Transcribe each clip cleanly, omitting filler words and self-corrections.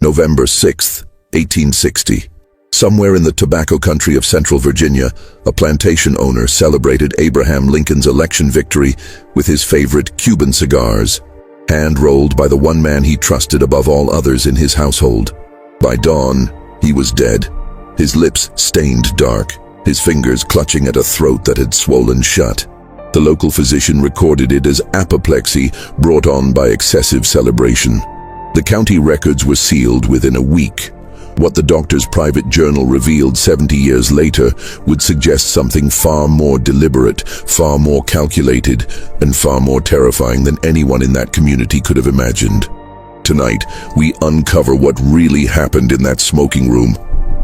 November 6, 1860. Somewhere in the tobacco country of Central Virginia, a plantation owner celebrated Abraham Lincoln's election victory with his favorite Cuban cigars, hand-rolled by the one man he trusted above all others in his household. By dawn, he was dead, his lips stained dark, his fingers clutching at a throat that had swollen shut. The local physician recorded it as apoplexy brought on by excessive celebration. The county records were sealed within a week. What the doctor's private journal revealed 70 years later would suggest something far more deliberate, far more calculated, and far more terrifying than anyone in that community could have imagined. Tonight, we uncover what really happened in that smoking room,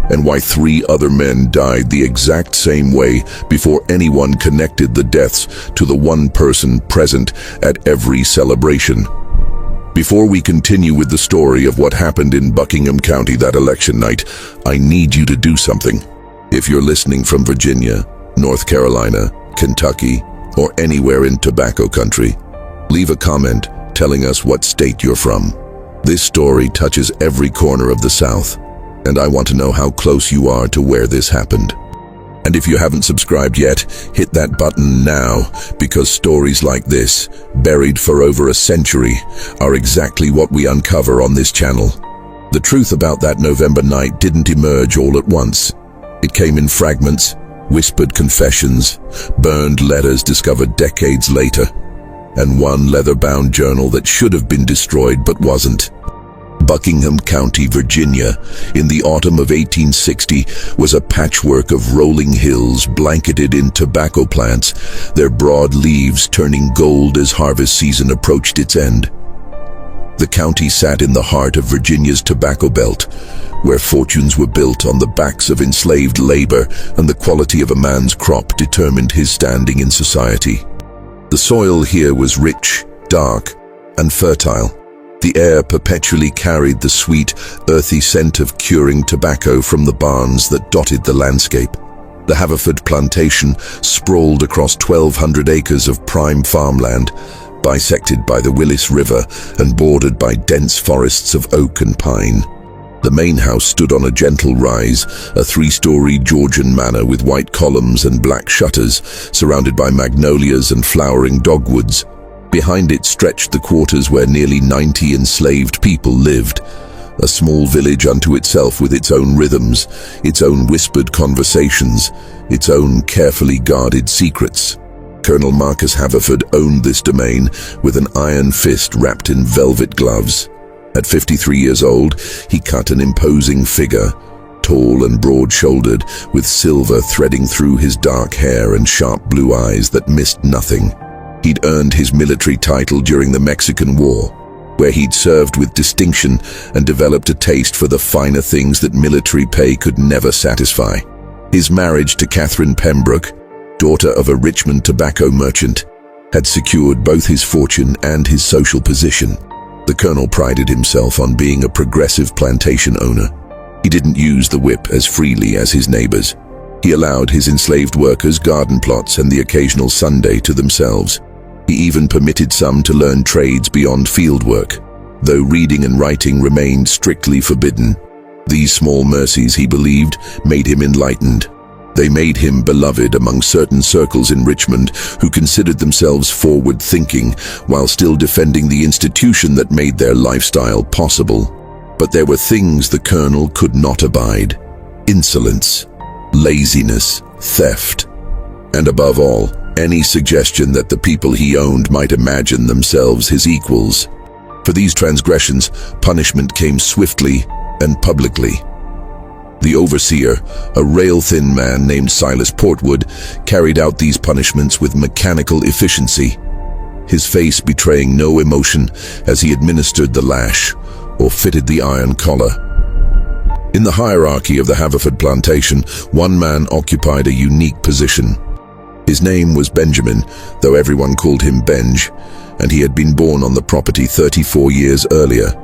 and why 3 other men died the exact same way before anyone connected the deaths to the one person present at every celebration. Before we continue with the story of what happened in Buckingham County that election night, I need you to do something. If you're listening from Virginia, North Carolina, Kentucky, or anywhere in tobacco country, leave a comment telling us what state you're from. This story touches every corner of the South, and I want to know how close you are to where this happened. And if you haven't subscribed yet, hit that button now, because stories like this, buried for over a century, are exactly what we uncover on this channel. The truth about that November night didn't emerge all at once. It came in fragments, whispered confessions, burned letters discovered decades later, and one leather-bound journal that should have been destroyed but wasn't. Buckingham County, Virginia, in the autumn of 1860, was a patchwork of rolling hills blanketed in tobacco plants, their broad leaves turning gold as harvest season approached its end. The county sat in the heart of Virginia's tobacco belt, where fortunes were built on the backs of enslaved labor, and the quality of a man's crop determined his standing in society. The soil here was rich, dark, and fertile. The air perpetually carried the sweet, earthy scent of curing tobacco from the barns that dotted the landscape. The Haverford Plantation sprawled across 1,200 acres of prime farmland, bisected by the Willis River and bordered by dense forests of oak and pine. The main house stood on a gentle rise, a 3-story Georgian manor with white columns and black shutters, surrounded by magnolias and flowering dogwoods. Behind it stretched the quarters where nearly 90 enslaved people lived, a small village unto itself with its own rhythms, its own whispered conversations, its own carefully guarded secrets. Colonel Marcus Haverford owned this domain with an iron fist wrapped in velvet gloves. At 53 years old, he cut an imposing figure, tall and broad-shouldered, with silver threading through his dark hair and sharp blue eyes that missed nothing. He'd earned his military title during the Mexican War, where he'd served with distinction and developed a taste for the finer things that military pay could never satisfy. His marriage to Catherine Pembroke, daughter of a Richmond tobacco merchant, had secured both his fortune and his social position. The colonel prided himself on being a progressive plantation owner. He didn't use the whip as freely as his neighbors. He allowed his enslaved workers garden plots and the occasional Sunday to themselves. He even permitted some to learn trades beyond field work, though reading and writing remained strictly forbidden. These small mercies, he believed, made him enlightened. They made him beloved among certain circles in Richmond who considered themselves forward-thinking while still defending the institution that made their lifestyle possible. But there were things the colonel could not abide: insolence, laziness, theft, and above all, any suggestion that the people he owned might imagine themselves his equals. For these transgressions, punishment came swiftly and publicly. The overseer, a rail-thin man named Silas Portwood, carried out these punishments with mechanical efficiency, his face betraying no emotion as he administered the lash or fitted the iron collar. In the hierarchy of the Haverford Plantation, one man occupied a unique position. His name was Benjamin, though everyone called him Benj, and he had been born on the property 34 years earlier.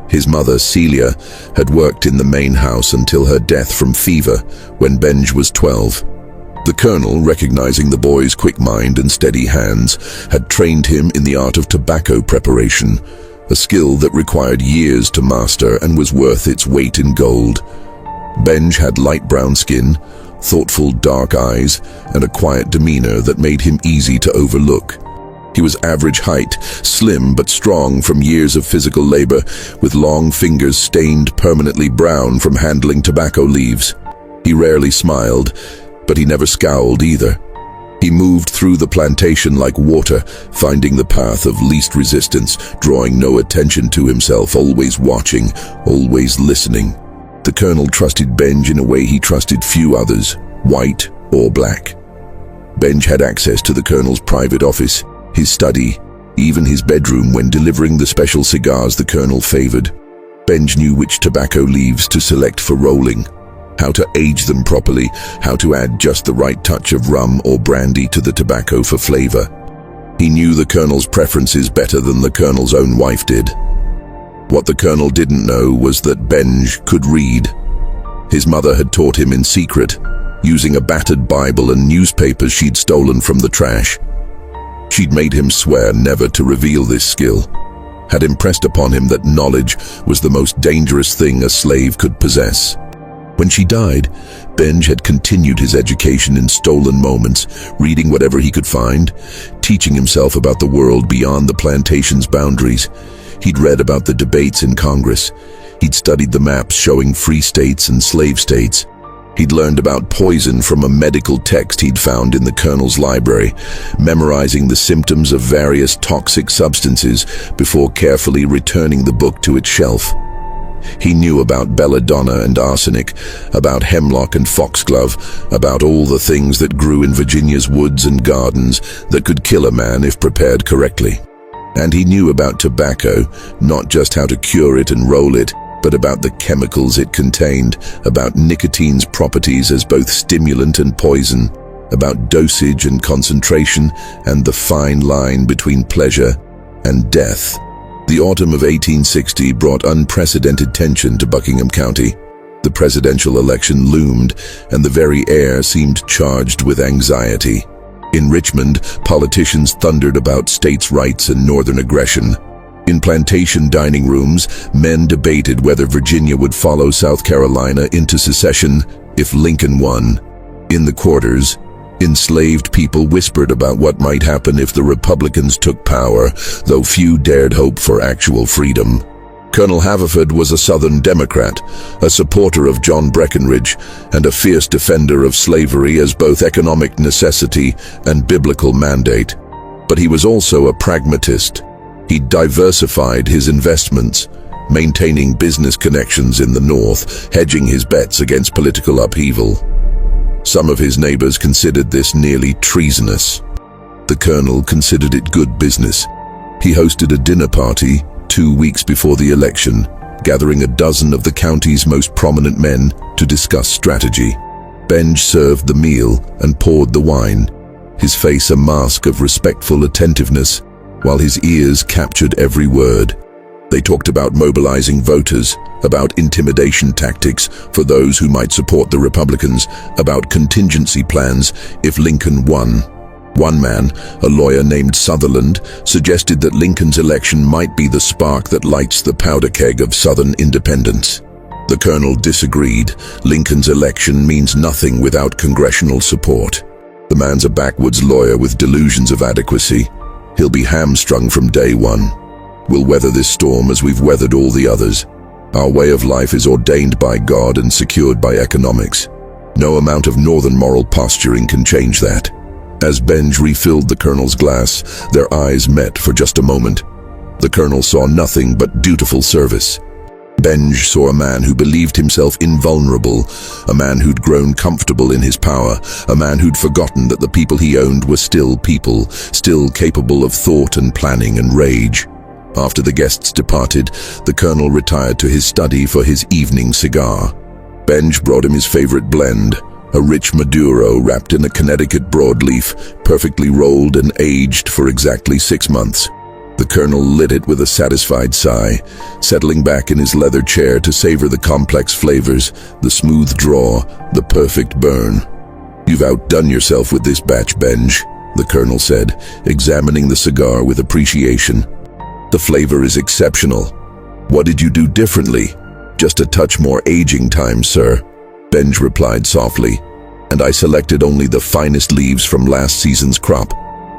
His mother, Celia, had worked in the main house until her death from fever when Benj was 12. The colonel, recognizing the boy's quick mind and steady hands, had trained him in the art of tobacco preparation, a skill that required years to master and was worth its weight in gold. Benj had light brown skin, thoughtful dark eyes, and a quiet demeanor that made him easy to overlook. He was average height, slim but strong from years of physical labor, with long fingers stained permanently brown from handling tobacco leaves. He rarely smiled, but he never scowled either. He moved through the plantation like water, finding the path of least resistance, drawing no attention to himself, always watching, always listening. The colonel trusted Benj in a way he trusted few others, white or black. Benj had access to the colonel's private office, his study, even his bedroom when delivering the special cigars the colonel favored. Benj knew which tobacco leaves to select for rolling, how to age them properly, how to add just the right touch of rum or brandy to the tobacco for flavor. He knew the colonel's preferences better than the colonel's own wife did. What the colonel didn't know was that Benj could read. His mother had taught him in secret, using a battered Bible and newspapers she'd stolen from the trash. She'd made him swear never to reveal this skill, had impressed upon him that knowledge was the most dangerous thing a slave could possess. When she died, Benj had continued his education in stolen moments, reading whatever he could find, teaching himself about the world beyond the plantation's boundaries. He'd read about the debates in Congress. He'd studied the maps showing free states and slave states. He'd learned about poison from a medical text he'd found in the colonel's library, memorizing the symptoms of various toxic substances before carefully returning the book to its shelf. He knew about belladonna and arsenic, about hemlock and foxglove, about all the things that grew in Virginia's woods and gardens that could kill a man if prepared correctly. And he knew about tobacco, not just how to cure it and roll it, but about the chemicals it contained, about nicotine's properties as both stimulant and poison, about dosage and concentration, and the fine line between pleasure and death. The autumn of 1860 brought unprecedented tension to Buckingham County. The presidential election loomed, and the very air seemed charged with anxiety. In Richmond, politicians thundered about states' rights and northern aggression. In plantation dining rooms, men debated whether Virginia would follow South Carolina into secession if Lincoln won. In the quarters, enslaved people whispered about what might happen if the Republicans took power, though few dared hope for actual freedom. Colonel Haverford was a Southern Democrat, a supporter of John Breckinridge, and a fierce defender of slavery as both economic necessity and biblical mandate. But he was also a pragmatist. He diversified his investments, maintaining business connections in the North, hedging his bets against political upheaval. Some of his neighbors considered this nearly treasonous. The colonel considered it good business. He hosted a dinner party 2 weeks before the election, gathering a dozen of the county's most prominent men to discuss strategy. Benj served the meal and poured the wine, his face a mask of respectful attentiveness, while his ears captured every word. They talked about mobilizing voters, about intimidation tactics for those who might support the Republicans, about contingency plans if Lincoln won. One man, a lawyer named Sutherland, suggested that Lincoln's election might be the spark that lights the powder keg of Southern independence. The colonel disagreed. Lincoln's election means nothing without congressional support. The man's a backwoods lawyer with delusions of adequacy. He'll be hamstrung from day one. We'll weather this storm as we've weathered all the others. Our way of life is ordained by God and secured by economics. No amount of northern moral posturing can change that. As Benj refilled the colonel's glass, their eyes met for just a moment. The colonel saw nothing but dutiful service. Benj saw a man who believed himself invulnerable, a man who'd grown comfortable in his power, a man who'd forgotten that the people he owned were still people, still capable of thought and planning and rage. After the guests departed, the colonel retired to his study for his evening cigar. Benj brought him his favorite blend, a rich Maduro wrapped in a Connecticut broadleaf, perfectly rolled and aged for exactly 6 months. The colonel lit it with a satisfied sigh, settling back in his leather chair to savor the complex flavors, the smooth draw, the perfect burn. "You've outdone yourself with this batch, Benj," the colonel said, examining the cigar with appreciation. The flavor is exceptional. What did you do differently? Just a touch more aging time, sir, Benj replied softly. And I selected only the finest leaves from last season's crop,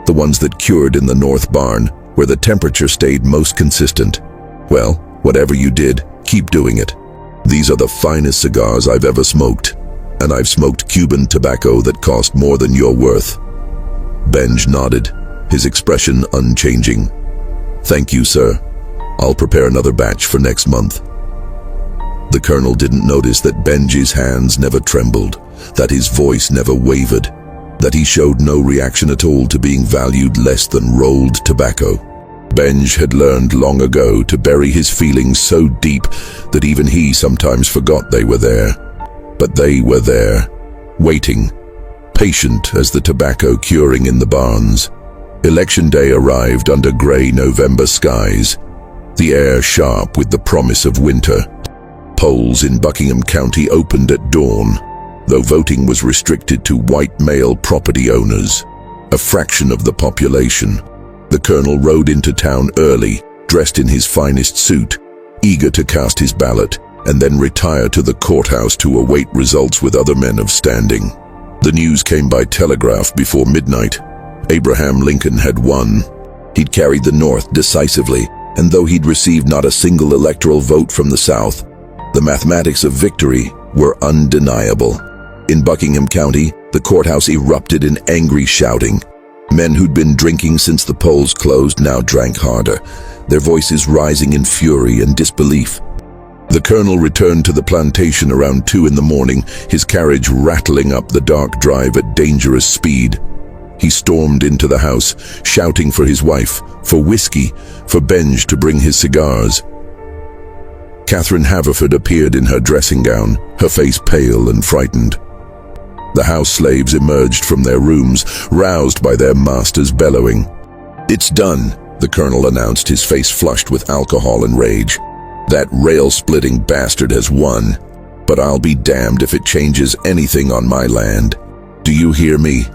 the ones that cured in the north barn, where the temperature stayed most consistent. Well, whatever you did, keep doing it. These are the finest cigars I've ever smoked, and I've smoked Cuban tobacco that cost more than you're worth. Benj nodded, his expression unchanging. Thank you, sir. I'll prepare another batch for next month. The colonel didn't notice that Benji's hands never trembled, that his voice never wavered, that he showed no reaction at all to being valued less than rolled tobacco. Benj had learned long ago to bury his feelings so deep that even he sometimes forgot they were there. But they were there, waiting, patient as the tobacco curing in the barns. Election day arrived under grey November skies, the air sharp with the promise of winter. Polls in Buckingham County opened at dawn, though voting was restricted to white male property owners, a fraction of the population. The colonel rode into town early, dressed in his finest suit, eager to cast his ballot, and then retire to the courthouse to await results with other men of standing. The news came by telegraph before midnight. Abraham Lincoln had won. He'd carried the North decisively, and though he'd received not a single electoral vote from the South, the mathematics of victory were undeniable. In Buckingham County, the courthouse erupted in angry shouting. Men who'd been drinking since the polls closed now drank harder, their voices rising in fury and disbelief. The colonel returned to the plantation around 2 in the morning, his carriage rattling up the dark drive at dangerous speed. He stormed into the house, shouting for his wife, for whiskey, for Benj to bring his cigars. Catherine Haverford appeared in her dressing gown, her face pale and frightened. The house slaves emerged from their rooms, roused by their master's bellowing. "It's done," the colonel announced, his face flushed with alcohol and rage. "That rail-splitting bastard has won, but I'll be damned if it changes anything on my land. Do you hear me?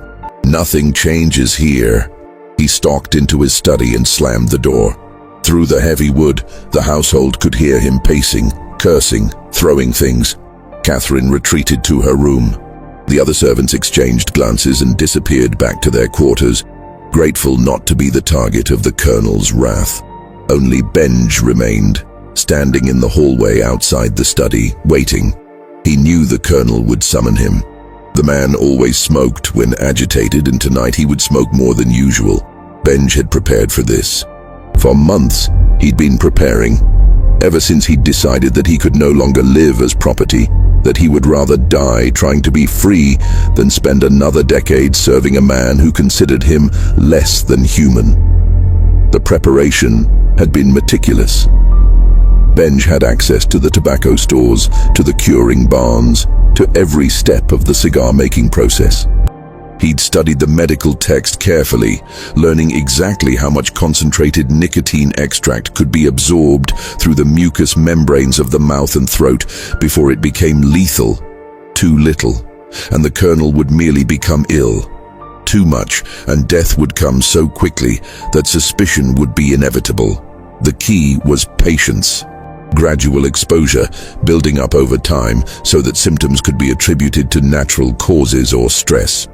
Nothing changes here." He stalked into his study and slammed the door. Through the heavy wood, the household could hear him pacing, cursing, throwing things. Catherine retreated to her room. The other servants exchanged glances and disappeared back to their quarters, grateful not to be the target of the colonel's wrath. Only Benj remained, standing in the hallway outside the study, waiting. He knew the colonel would summon him. The man always smoked when agitated, and tonight he would smoke more than usual. Benj had prepared for this. For months, he'd been preparing. Ever since he'd decided that he could no longer live as property, that he would rather die trying to be free than spend another decade serving a man who considered him less than human. The preparation had been meticulous. Benj had access to the tobacco stores, to the curing barns, to every step of the cigar-making process. He'd studied the medical text carefully, learning exactly how much concentrated nicotine extract could be absorbed through the mucous membranes of the mouth and throat before it became lethal. Too little, and the colonel would merely become ill. Too much, and death would come so quickly that suspicion would be inevitable. The key was patience. Gradual exposure, building up over time so that symptoms could be attributed to natural causes or stress.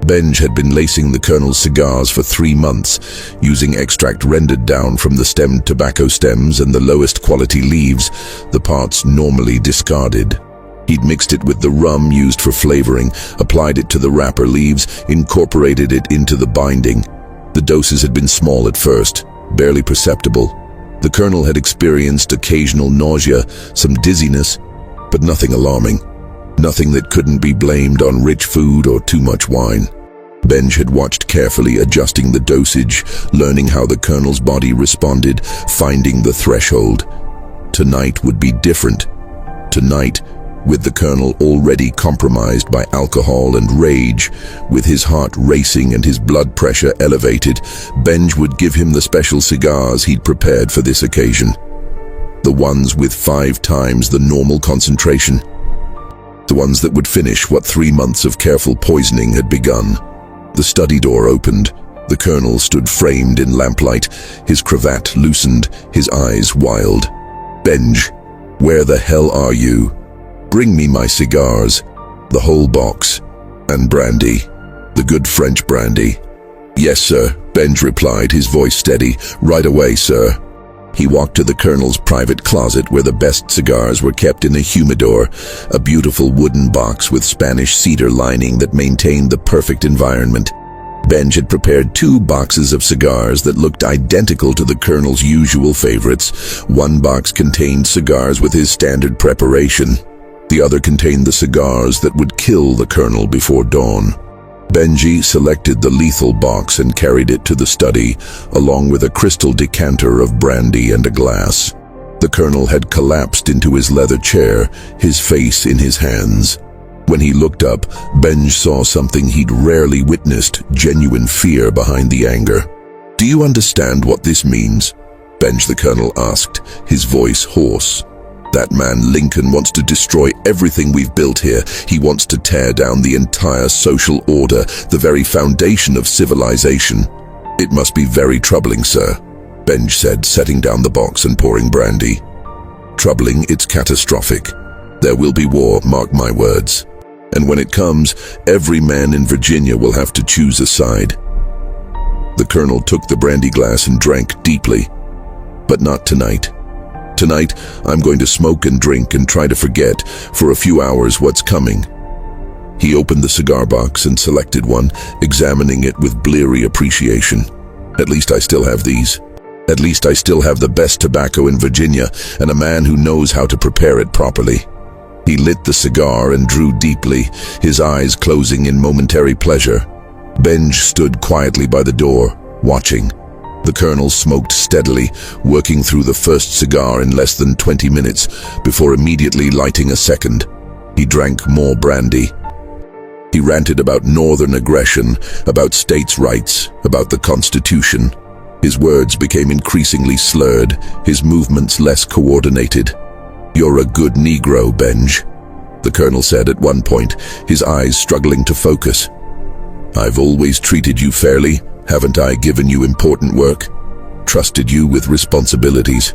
Benj had been lacing the colonel's cigars for 3 months, using extract rendered down from the stemmed tobacco stems and the lowest quality leaves, the parts normally discarded. He'd mixed it with the rum used for flavoring, applied it to the wrapper leaves, incorporated it into the binding. The doses had been small at first, barely perceptible. The colonel had experienced occasional nausea, some dizziness, but nothing alarming. Nothing that couldn't be blamed on rich food or too much wine. Benj had watched carefully, adjusting the dosage, learning how the colonel's body responded, finding the threshold. Tonight would be different. Tonight, with the colonel already compromised by alcohol and rage, with his heart racing and his blood pressure elevated, Benj would give him the special cigars he'd prepared for this occasion. The ones with 5 times the normal concentration. The ones that would finish what 3 months of careful poisoning had begun. The study door opened. The colonel stood framed in lamplight, his cravat loosened, his eyes wild. "Benj, where the hell are you? Bring me my cigars, the whole box, and brandy, the good French brandy." "Yes, sir," Benj replied, his voice steady. "Right away, sir." He walked to the colonel's private closet where the best cigars were kept in a humidor, a beautiful wooden box with Spanish cedar lining that maintained the perfect environment. Benj had prepared 2 boxes of cigars that looked identical to the colonel's usual favorites. One box contained cigars with his standard preparation. The other contained the cigars that would kill the colonel before dawn. Benji selected the lethal box and carried it to the study, along with a crystal decanter of brandy and a glass. The colonel had collapsed into his leather chair, his face in his hands. When he looked up, Benj saw something he'd rarely witnessed, genuine fear behind the anger. "Do you understand what this means?" Benj the colonel asked, his voice hoarse. "That man Lincoln wants to destroy everything we've built here. He wants to tear down the entire social order, the very foundation of civilization." "It must be very troubling, sir," Benj said, setting down the box and pouring brandy. "Troubling, it's catastrophic. There will be war, mark my words. And when it comes, every man in Virginia will have to choose a side." The colonel took the brandy glass and drank deeply. "But not tonight. Tonight, I'm going to smoke and drink and try to forget, for a few hours, what's coming." He opened the cigar box and selected one, examining it with bleary appreciation. "At least I still have these. At least I still have the best tobacco in Virginia, and a man who knows how to prepare it properly." He lit the cigar and drew deeply, his eyes closing in momentary pleasure. Benj stood quietly by the door, watching. The colonel smoked steadily, working through the first cigar in less than 20 minutes, before immediately lighting a second. He drank more brandy. He ranted about northern aggression, about states' rights, about the Constitution. His words became increasingly slurred, his movements less coordinated. "You're a good Negro, Benj," the colonel said at one point, his eyes struggling to focus. "I've always treated you fairly. Haven't I given you important work? Trusted you with responsibilities?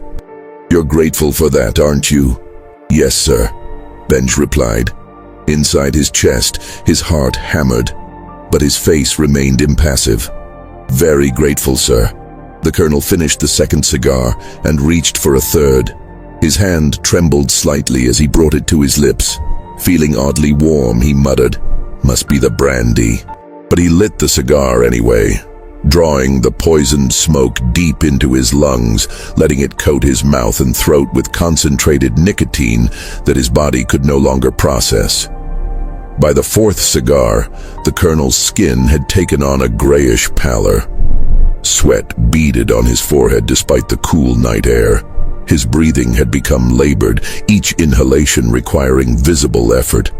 You're grateful for that, aren't you?" "Yes, sir," Benj replied. Inside his chest, his heart hammered, but his face remained impassive. "Very grateful, sir." The colonel finished the second cigar and reached for a third. His hand trembled slightly as he brought it to his lips. Feeling oddly warm, he muttered, "Must be the brandy." But he lit the cigar anyway, drawing the poisoned smoke deep into his lungs, letting it coat his mouth and throat with concentrated nicotine that his body could no longer process. By the fourth cigar, the colonel's skin had taken on a grayish pallor. Sweat beaded on his forehead despite the cool night air. His breathing had become labored, each inhalation requiring visible effort.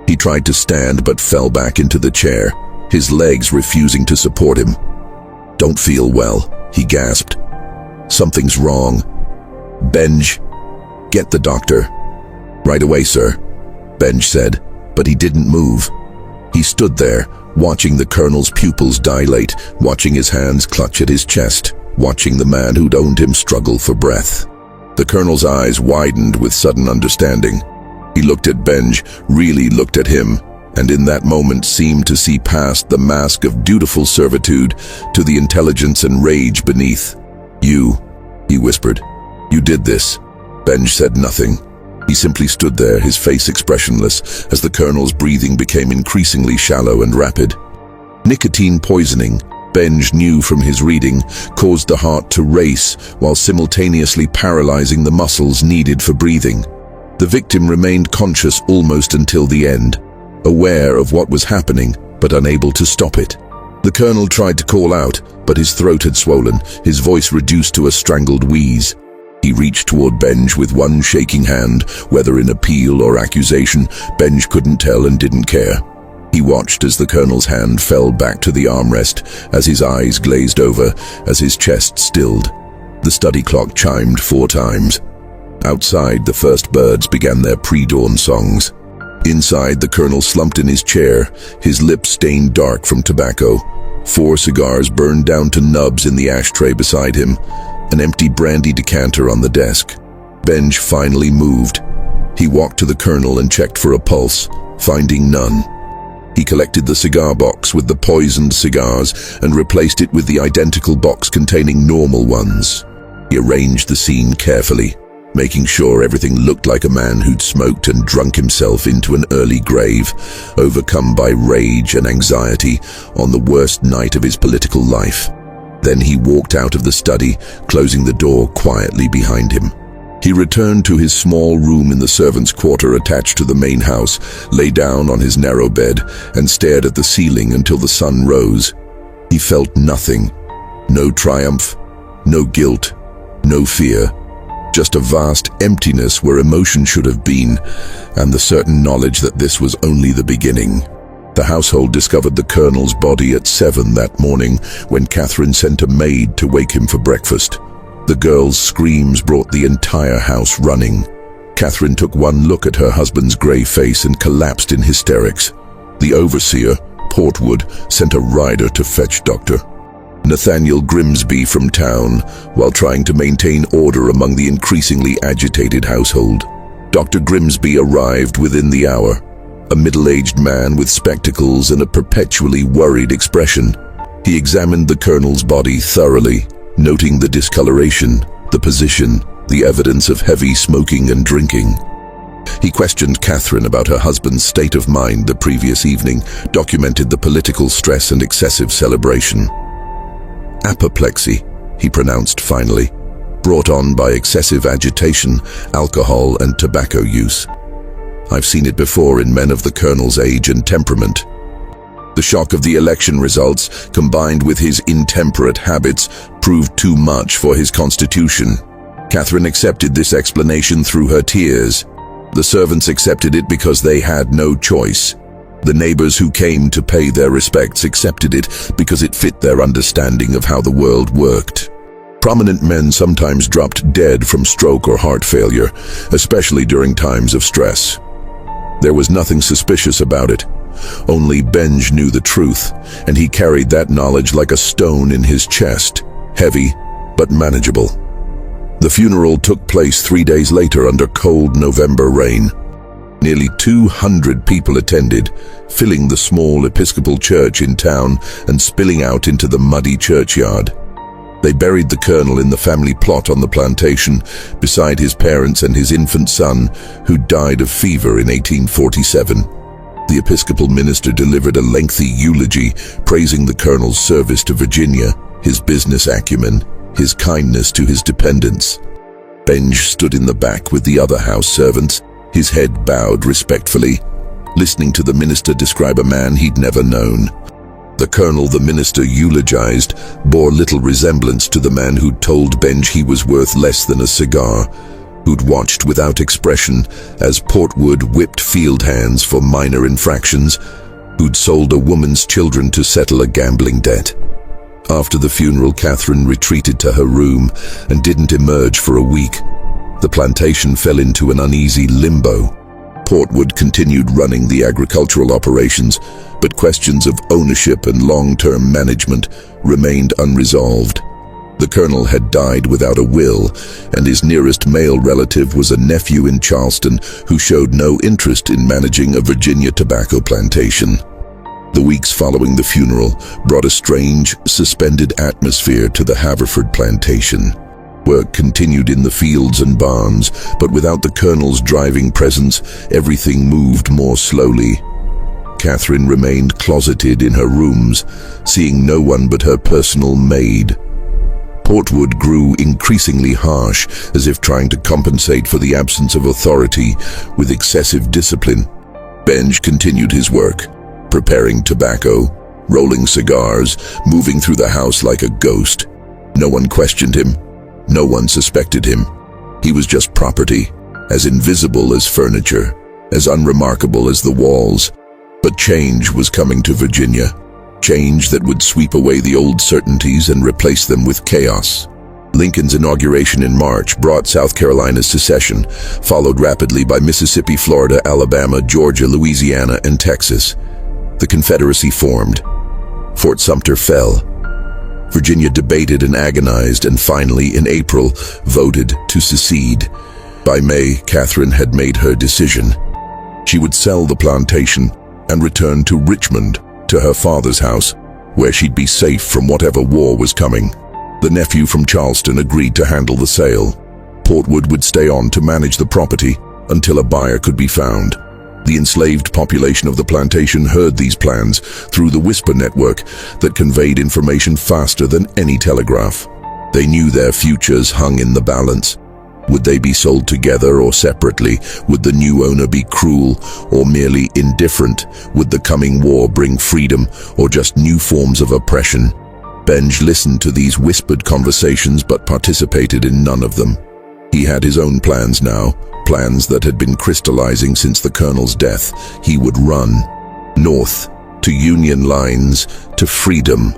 He tried to stand but fell back into the chair, his legs refusing to support him. "Don't feel well," he gasped. "Something's wrong. Benj, get the doctor." "Right away, sir," Benj said, but he didn't move. He stood there, watching the colonel's pupils dilate, watching his hands clutch at his chest, watching the man who'd owned him struggle for breath. The colonel's eyes widened with sudden understanding. He looked at Benj, really looked at him, and in that moment seemed to see past the mask of dutiful servitude to the intelligence and rage beneath. "You," he whispered. "You did this." Benj said nothing. He simply stood there, his face expressionless, as the colonel's breathing became increasingly shallow and rapid. Nicotine poisoning, Benj knew from his reading, caused the heart to race while simultaneously paralyzing the muscles needed for breathing. The victim remained conscious almost until the end, aware of what was happening, but unable to stop it. The colonel tried to call out, but his throat had swollen, his voice reduced to a strangled wheeze. He reached toward Benj with one shaking hand, whether in appeal or accusation, Benj couldn't tell and didn't care. He watched as the colonel's hand fell back to the armrest, as his eyes glazed over, as his chest stilled. The study clock chimed 4 times. Outside, the first birds began their pre-dawn songs. Inside, the colonel slumped in his chair, his lips stained dark from tobacco. 4 cigars burned down to nubs in the ashtray beside him, an empty brandy decanter on the desk. Benj finally moved. He walked to the colonel and checked for a pulse, finding none. He collected the cigar box with the poisoned cigars and replaced it with the identical box containing normal ones. He arranged the scene carefully, making sure everything looked like a man who'd smoked and drunk himself into an early grave, overcome by rage and anxiety on the worst night of his political life. Then he walked out of the study, closing the door quietly behind him. He returned to his small room in the servants' quarter attached to the main house, lay down on his narrow bed, and stared at the ceiling until the sun rose. He felt nothing. No triumph, no guilt, no fear. Just a vast emptiness where emotion should have been, and the certain knowledge that this was only the beginning. The household discovered the colonel's body at 7 that morning when Catherine sent a maid to wake him for breakfast. The girl's screams brought the entire house running. Catherine took one look at her husband's grey face and collapsed in hysterics. The overseer, Portwood, sent a rider to fetch Dr. Nathaniel Grimsby from town while trying to maintain order among the increasingly agitated household. Dr. Grimsby arrived within the hour, a middle-aged man with spectacles and a perpetually worried expression. He examined the colonel's body thoroughly, noting the discoloration, the position, the evidence of heavy smoking and drinking. He questioned Catherine about her husband's state of mind the previous evening, documented the political stress and excessive celebration. Apoplexy, he pronounced finally, brought on by excessive agitation, alcohol and tobacco use. I've seen it before in men of the colonel's age and temperament. The shock of the election results, combined with his intemperate habits, proved too much for his constitution. Catherine accepted this explanation through her tears. The servants accepted it because they had no choice. The neighbors who came to pay their respects accepted it because it fit their understanding of how the world worked. Prominent men sometimes dropped dead from stroke or heart failure, especially during times of stress. There was nothing suspicious about it. Only Benj knew the truth, and he carried that knowledge like a stone in his chest, heavy but manageable. The funeral took place 3 days later under cold November rain. Nearly 200 people attended, filling the small Episcopal church in town and spilling out into the muddy churchyard. They buried the colonel in the family plot on the plantation, beside his parents and his infant son, who died of fever in 1847. The Episcopal minister delivered a lengthy eulogy, praising the colonel's service to Virginia, his business acumen, his kindness to his dependents. Benj stood in the back with the other house servants, his head bowed respectfully, listening to the minister describe a man he'd never known. The colonel the minister eulogized bore little resemblance to the man who'd told Benj he was worth less than a cigar, who'd watched without expression as Portwood whipped field hands for minor infractions, who'd sold a woman's children to settle a gambling debt. After the funeral, Catherine retreated to her room and didn't emerge for a week. The plantation fell into an uneasy limbo. Portwood continued running the agricultural operations, but questions of ownership and long-term management remained unresolved. The colonel had died without a will, and his nearest male relative was a nephew in Charleston who showed no interest in managing a Virginia tobacco plantation. The weeks following the funeral brought a strange, suspended atmosphere to the Haverford plantation. Work continued in the fields and barns, but without the colonel's driving presence, everything moved more slowly. Catherine remained closeted in her rooms, seeing no one but her personal maid. Portwood grew increasingly harsh, as if trying to compensate for the absence of authority with excessive discipline. Benj continued his work, preparing tobacco, rolling cigars, moving through the house like a ghost. No one questioned him. No one suspected him. He was just property, as invisible as furniture, as unremarkable as the walls. But change was coming to Virginia. Change that would sweep away the old certainties and replace them with chaos. Lincoln's inauguration in March brought South Carolina's secession, followed rapidly by Mississippi, Florida, Alabama, Georgia, Louisiana, and Texas. The Confederacy formed. Fort Sumter fell. Virginia debated and agonized, and finally, in April, voted to secede. By May, Catherine had made her decision. She would sell the plantation and return to Richmond, to her father's house, where she'd be safe from whatever war was coming. The nephew from Charleston agreed to handle the sale. Portwood would stay on to manage the property until a buyer could be found. The enslaved population of the plantation heard these plans through the whisper network that conveyed information faster than any telegraph. They knew their futures hung in the balance. Would they be sold together or separately? Would the new owner be cruel or merely indifferent? Would the coming war bring freedom or just new forms of oppression? Benj listened to these whispered conversations but participated in none of them. He had his own plans now, plans that had been crystallizing since the colonel's death. He would run north, to Union lines, to freedom.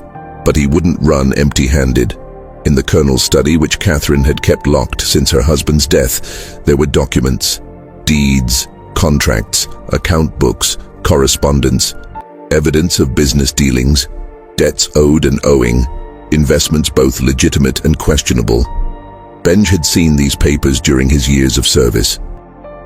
But he wouldn't run empty-handed. In the colonel's study, which Catherine had kept locked since her husband's death, there were documents, deeds, contracts, account books, correspondence, evidence of business dealings, debts owed and owing, investments both legitimate and questionable. Benj had seen these papers during his years of service.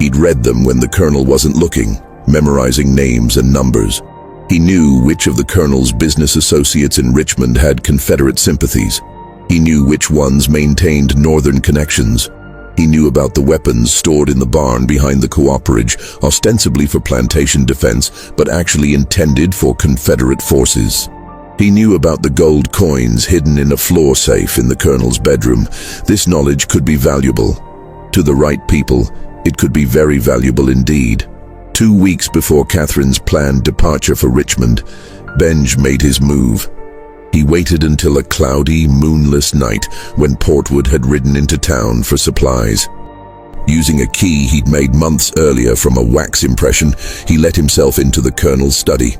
He'd read them when the colonel wasn't looking, memorizing names and numbers. He knew which of the colonel's business associates in Richmond had Confederate sympathies. He knew which ones maintained Northern connections. He knew about the weapons stored in the barn behind the cooperage, ostensibly for plantation defense, but actually intended for Confederate forces. He knew about the gold coins hidden in a floor safe in the colonel's bedroom. This knowledge could be valuable. To the right people, it could be very valuable indeed. 2 weeks before Catherine's planned departure for Richmond, Benj made his move. He waited until a cloudy, moonless night when Portwood had ridden into town for supplies. Using a key he'd made months earlier from a wax impression, he let himself into the colonel's study.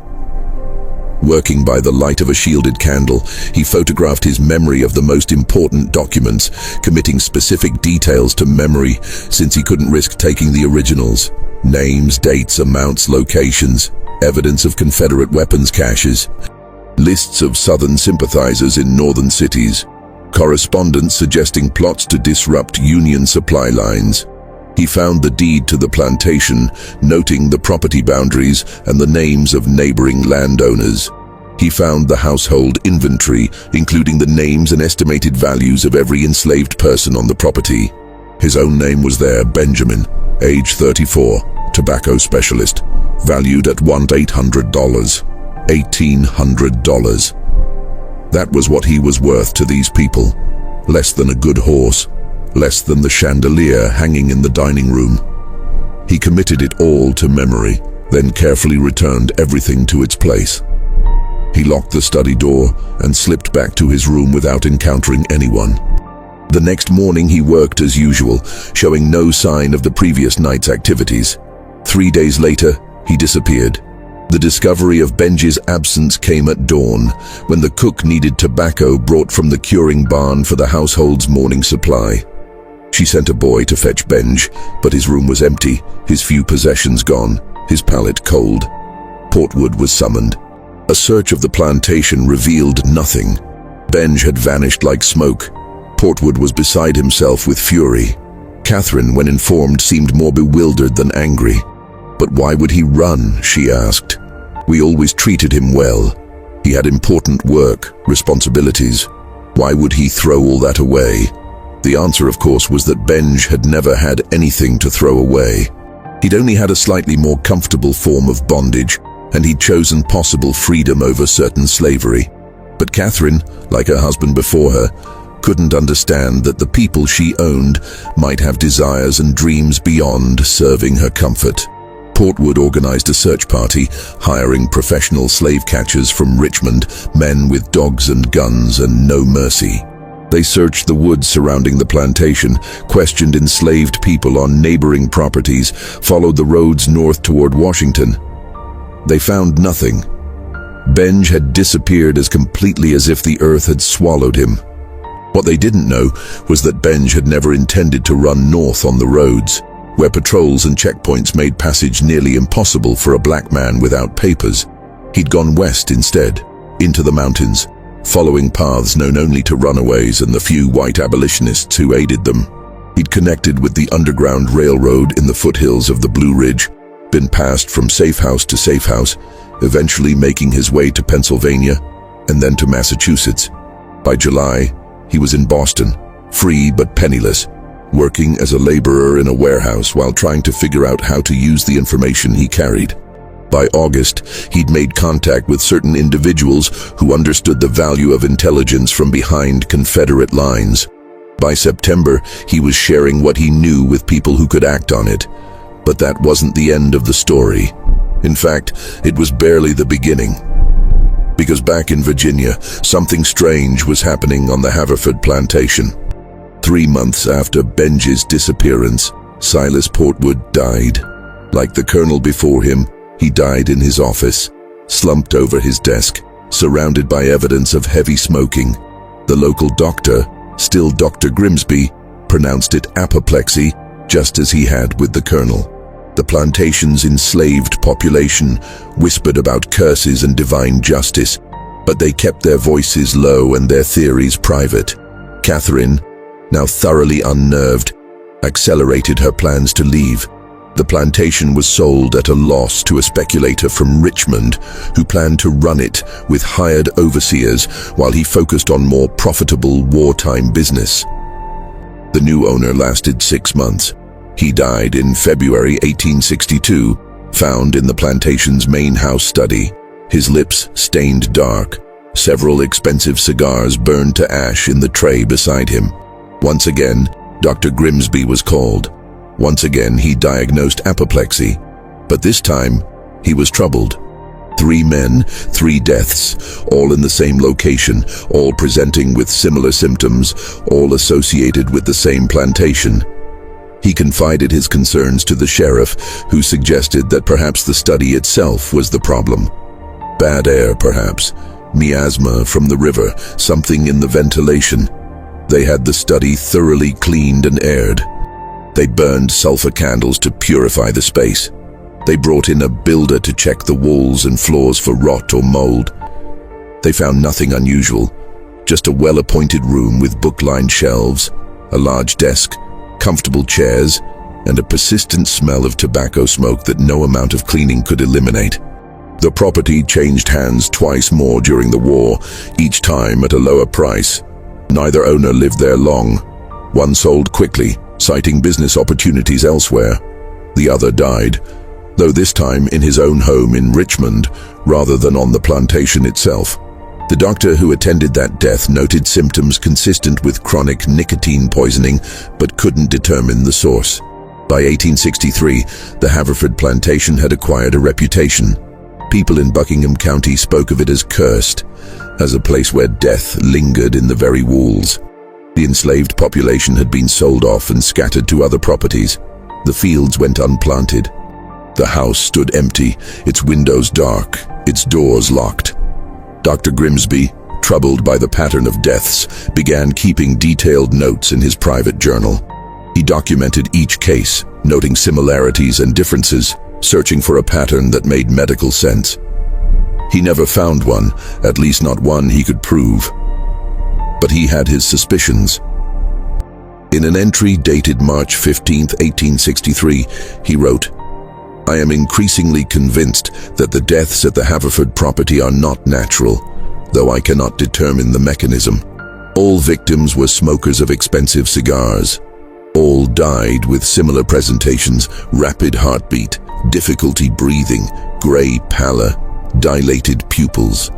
Working by the light of a shielded candle, he photographed his memory of the most important documents, committing specific details to memory since he couldn't risk taking the originals. Names, dates, amounts, locations, evidence of Confederate weapons caches, lists of Southern sympathizers in northern cities, correspondence suggesting plots to disrupt Union supply lines. He found the deed to the plantation, noting the property boundaries and the names of neighboring landowners. He found the household inventory, including the names and estimated values of every enslaved person on the property. His own name was there, Benjamin, age 34, tobacco specialist, valued at $1,800, $1,800. That was what he was worth to these people. Less than a good horse. Less than the chandelier hanging in the dining room. He committed it all to memory, then carefully returned everything to its place. He locked the study door and slipped back to his room without encountering anyone. The next morning he worked as usual, showing no sign of the previous night's activities. 3 days later, he disappeared. The discovery of Benj's absence came at dawn, when the cook needed tobacco brought from the curing barn for the household's morning supply. She sent a boy to fetch Benj, but his room was empty, his few possessions gone, his palate cold. Portwood was summoned. A search of the plantation revealed nothing. Benj had vanished like smoke. Portwood was beside himself with fury. Catherine, when informed, seemed more bewildered than angry. But why would he run, she asked. We always treated him well. He had important work, responsibilities. Why would he throw all that away? The answer, of course, was that Benj had never had anything to throw away. He'd only had a slightly more comfortable form of bondage, and he'd chosen possible freedom over certain slavery. But Catherine, like her husband before her, couldn't understand that the people she owned might have desires and dreams beyond serving her comfort. Portwood organized a search party, hiring professional slave catchers from Richmond, men with dogs and guns and no mercy. They searched the woods surrounding the plantation, questioned enslaved people on neighboring properties, followed the roads north toward Washington. They found nothing. Benj had disappeared as completely as if the earth had swallowed him. What they didn't know was that Benj had never intended to run north on the roads, where patrols and checkpoints made passage nearly impossible for a black man without papers. He'd gone west instead, into the mountains, following paths known only to runaways and the few white abolitionists who aided them. He'd connected with the Underground Railroad in the foothills of the Blue Ridge, been passed from safe house to safe house, eventually making his way to Pennsylvania and then to Massachusetts. By July, he was in Boston, free but penniless, working as a laborer in a warehouse while trying to figure out how to use the information he carried. By August, he'd made contact with certain individuals who understood the value of intelligence from behind Confederate lines. By September, he was sharing what he knew with people who could act on it. But that wasn't the end of the story. In fact, it was barely the beginning. Because back in Virginia, something strange was happening on the Haverford Plantation. 3 months after Benji's disappearance, Silas Portwood died. Like the colonel before him, he died in his office, slumped over his desk, surrounded by evidence of heavy smoking. The local doctor, still Dr. Grimsby, pronounced it apoplexy, just as he had with the colonel. The plantation's enslaved population whispered about curses and divine justice, but they kept their voices low and their theories private. Catherine, now thoroughly unnerved, accelerated her plans to leave. The plantation was sold at a loss to a speculator from Richmond who planned to run it with hired overseers while he focused on more profitable wartime business. The new owner lasted 6 months. He died in February 1862, found in the plantation's main house study, his lips stained dark, several expensive cigars burned to ash in the tray beside him. Once again, Dr. Grimsby was called. Once again, he diagnosed apoplexy, but this time, he was troubled. 3 men, 3 deaths, all in the same location, all presenting with similar symptoms, all associated with the same plantation. He confided his concerns to the sheriff, who suggested that perhaps the study itself was the problem. Bad air, perhaps. Miasma from the river, something in the ventilation. They had the study thoroughly cleaned and aired. They burned sulfur candles to purify the space. They brought in a builder to check the walls and floors for rot or mold. They found nothing unusual, just a well-appointed room with book-lined shelves, a large desk, comfortable chairs, and a persistent smell of tobacco smoke that no amount of cleaning could eliminate. The property changed hands twice more during the war, each time at a lower price. Neither owner lived there long. One sold quickly, citing business opportunities elsewhere. The other died, though this time in his own home in Richmond, rather than on the plantation itself. The doctor who attended that death noted symptoms consistent with chronic nicotine poisoning, but couldn't determine the source. By 1863, the Haverford Plantation had acquired a reputation. People in Buckingham County spoke of it as cursed, as a place where death lingered in the very walls. The enslaved population had been sold off and scattered to other properties. The fields went unplanted. The house stood empty, its windows dark, its doors locked. Dr. Grimsby, troubled by the pattern of deaths, began keeping detailed notes in his private journal. He documented each case, noting similarities and differences, searching for a pattern that made medical sense. He never found one, at least not one he could prove. But he had his suspicions. In an entry dated March 15, 1863, he wrote, "I am increasingly convinced that the deaths at the Haverford property are not natural, though I cannot determine the mechanism. All victims were smokers of expensive cigars. All died with similar presentations: rapid heartbeat, difficulty breathing, gray pallor, dilated pupils.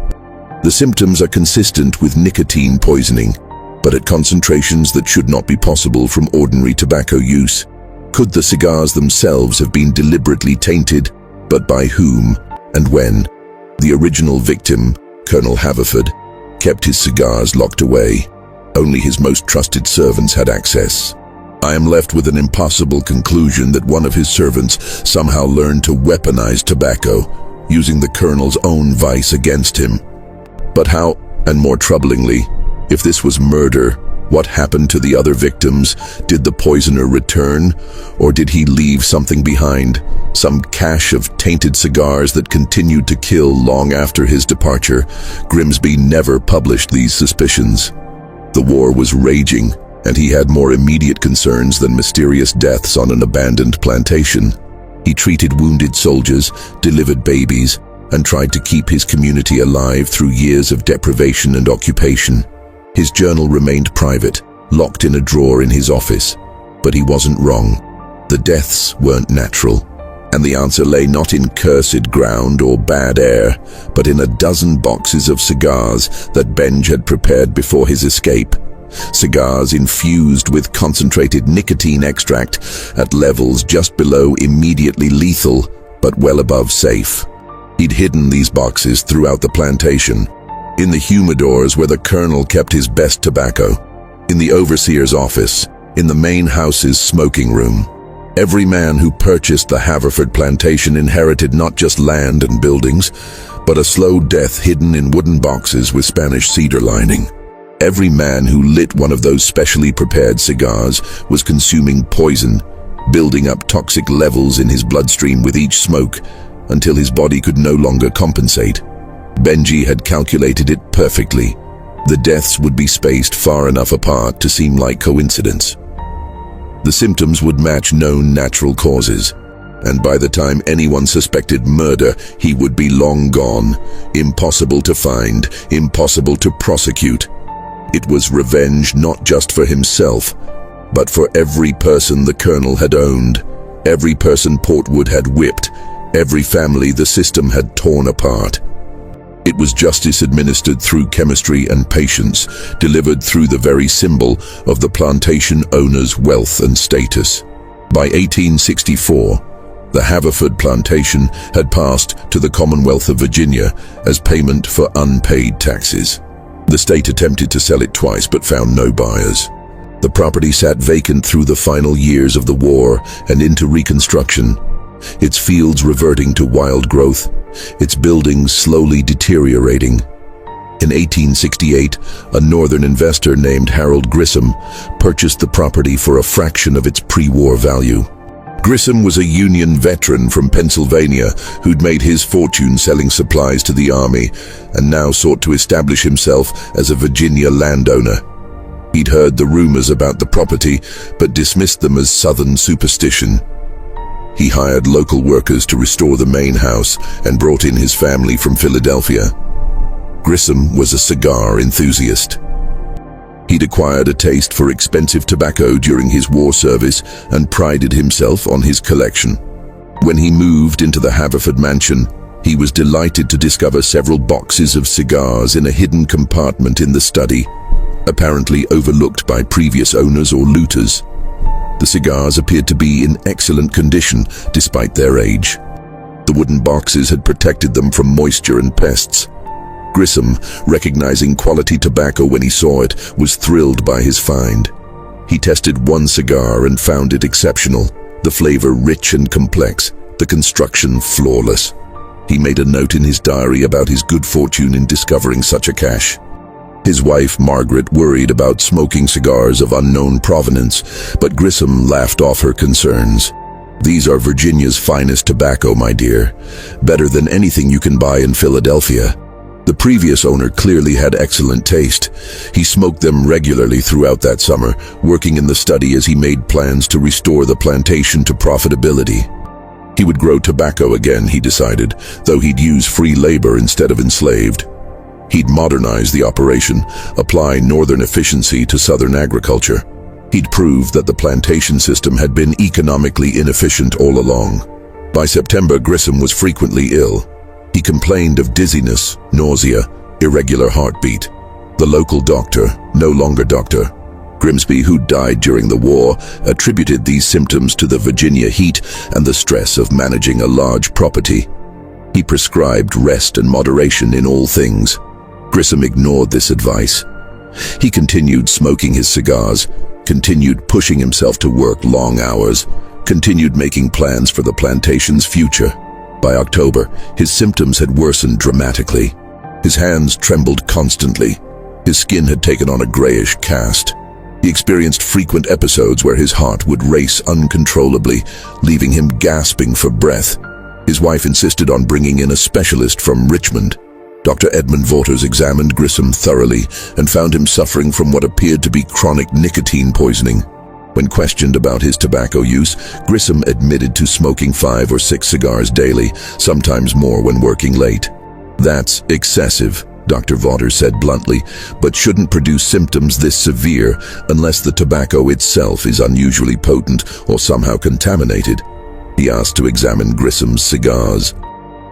The symptoms are consistent with nicotine poisoning, but at concentrations that should not be possible from ordinary tobacco use. Could the cigars themselves have been deliberately tainted, but by whom and when? The original victim, Colonel Haverford, kept his cigars locked away. Only his most trusted servants had access. I am left with an impossible conclusion that one of his servants somehow learned to weaponize tobacco, using the Colonel's own vice against him. But how, and more troublingly, if this was murder, What happened to the other victims? Did the poisoner return? Or did he leave something behind? Some cache of tainted cigars that continued to kill long after his departure. Grimsby never published these suspicions. The war was raging, and he had more immediate concerns than mysterious deaths on an abandoned plantation. He treated wounded soldiers, delivered babies, and tried to keep his community alive through years of deprivation and occupation. His journal remained private, locked in a drawer in his office. But he wasn't wrong. The deaths weren't natural, and the answer lay not in cursed ground or bad air, but in a dozen boxes of cigars that Benj had prepared before his escape. Cigars infused with concentrated nicotine extract at levels just below immediately lethal, but well above safe. He'd hidden these boxes throughout the plantation, in the humidors where the colonel kept his best tobacco, in the overseer's office, in the main house's smoking room. Every man who purchased the Haverford plantation inherited not just land and buildings, but a slow death hidden in wooden boxes with Spanish cedar lining. Every man who lit one of those specially prepared cigars was consuming poison, building up toxic levels in his bloodstream with each smoke, until his body could no longer compensate. Benji had calculated it perfectly. The deaths would be spaced far enough apart to seem like coincidence. The symptoms would match known natural causes, and by the time anyone suspected murder, he would be long gone, impossible to find, impossible to prosecute. It was revenge not just for himself, but for every person the colonel had owned, every person Portwood had whipped, every family the system had torn apart. It was justice administered through chemistry and patience, delivered through the very symbol of the plantation owner's wealth and status. By 1864, the Haverford plantation had passed to the Commonwealth of Virginia as payment for unpaid taxes. The state attempted to sell it twice but found no buyers. The property sat vacant through the final years of the war and into Reconstruction, its fields reverting to wild growth, its buildings slowly deteriorating. In 1868, a northern investor named Harold Grissom purchased the property for a fraction of its pre-war value. Grissom was a Union veteran from Pennsylvania who'd made his fortune selling supplies to the army and now sought to establish himself as a Virginia landowner. He'd heard the rumors about the property but dismissed them as Southern superstition. He hired local workers to restore the main house and brought in his family from Philadelphia. Grissom was a cigar enthusiast. He'd acquired a taste for expensive tobacco during his war service and prided himself on his collection. When he moved into the Haverford mansion, he was delighted to discover several boxes of cigars in a hidden compartment in the study, apparently overlooked by previous owners or looters. The cigars appeared to be in excellent condition despite their age. The wooden boxes had protected them from moisture and pests. Grissom, recognizing quality tobacco when he saw it, was thrilled by his find. He tested one cigar and found it exceptional, the flavor rich and complex, the construction flawless. He made a note in his diary about his good fortune in discovering such a cache. His wife, Margaret, worried about smoking cigars of unknown provenance, but Grissom laughed off her concerns. "These are Virginia's finest tobacco, my dear. Better than anything you can buy in Philadelphia." The previous owner clearly had excellent taste. He smoked them regularly throughout that summer, working in the study as he made plans to restore the plantation to profitability. He would grow tobacco again, he decided, though he'd use free labor instead of enslaved. He'd modernize the operation, apply northern efficiency to southern agriculture. He'd prove that the plantation system had been economically inefficient all along. By September, Grissom was frequently ill. He complained of dizziness, nausea, irregular heartbeat. The local doctor, no longer Dr. Grimsby, who died during the war, attributed these symptoms to the Virginia heat and the stress of managing a large property. He prescribed rest and moderation in all things. Grissom ignored this advice. He continued smoking his cigars, continued pushing himself to work long hours, continued making plans for the plantation's future. By October, his symptoms had worsened dramatically. His hands trembled constantly. His skin had taken on a grayish cast. He experienced frequent episodes where his heart would race uncontrollably, leaving him gasping for breath. His wife insisted on bringing in a specialist from Richmond. Dr. Edmund Waters examined Grissom thoroughly and found him suffering from what appeared to be chronic nicotine poisoning. When questioned about his tobacco use, Grissom admitted to smoking 5 or 6 cigars daily, sometimes more when working late. "That's excessive," Dr. Waters said bluntly, "but shouldn't produce symptoms this severe unless the tobacco itself is unusually potent or somehow contaminated." He asked to examine Grissom's cigars.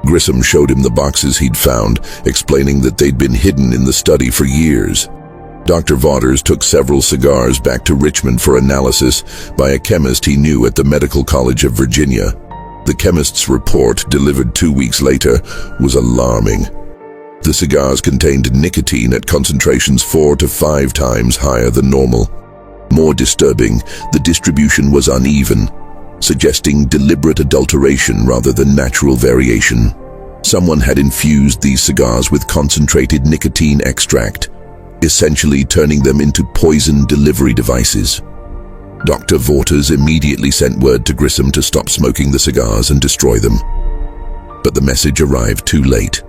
Grissom showed him the boxes he'd found, explaining that they'd been hidden in the study for years. Dr. Waters took several cigars back to Richmond for analysis by a chemist he knew at the Medical College of Virginia. The chemist's report, delivered 2 weeks later, was alarming. The cigars contained nicotine at concentrations 4 to 5 times higher than normal. More disturbing, the distribution was uneven, suggesting deliberate adulteration rather than natural variation. Someone had infused these cigars with concentrated nicotine extract, essentially turning them into poison delivery devices. Dr. Waters immediately sent word to Grissom to stop smoking the cigars and destroy them. But the message arrived too late.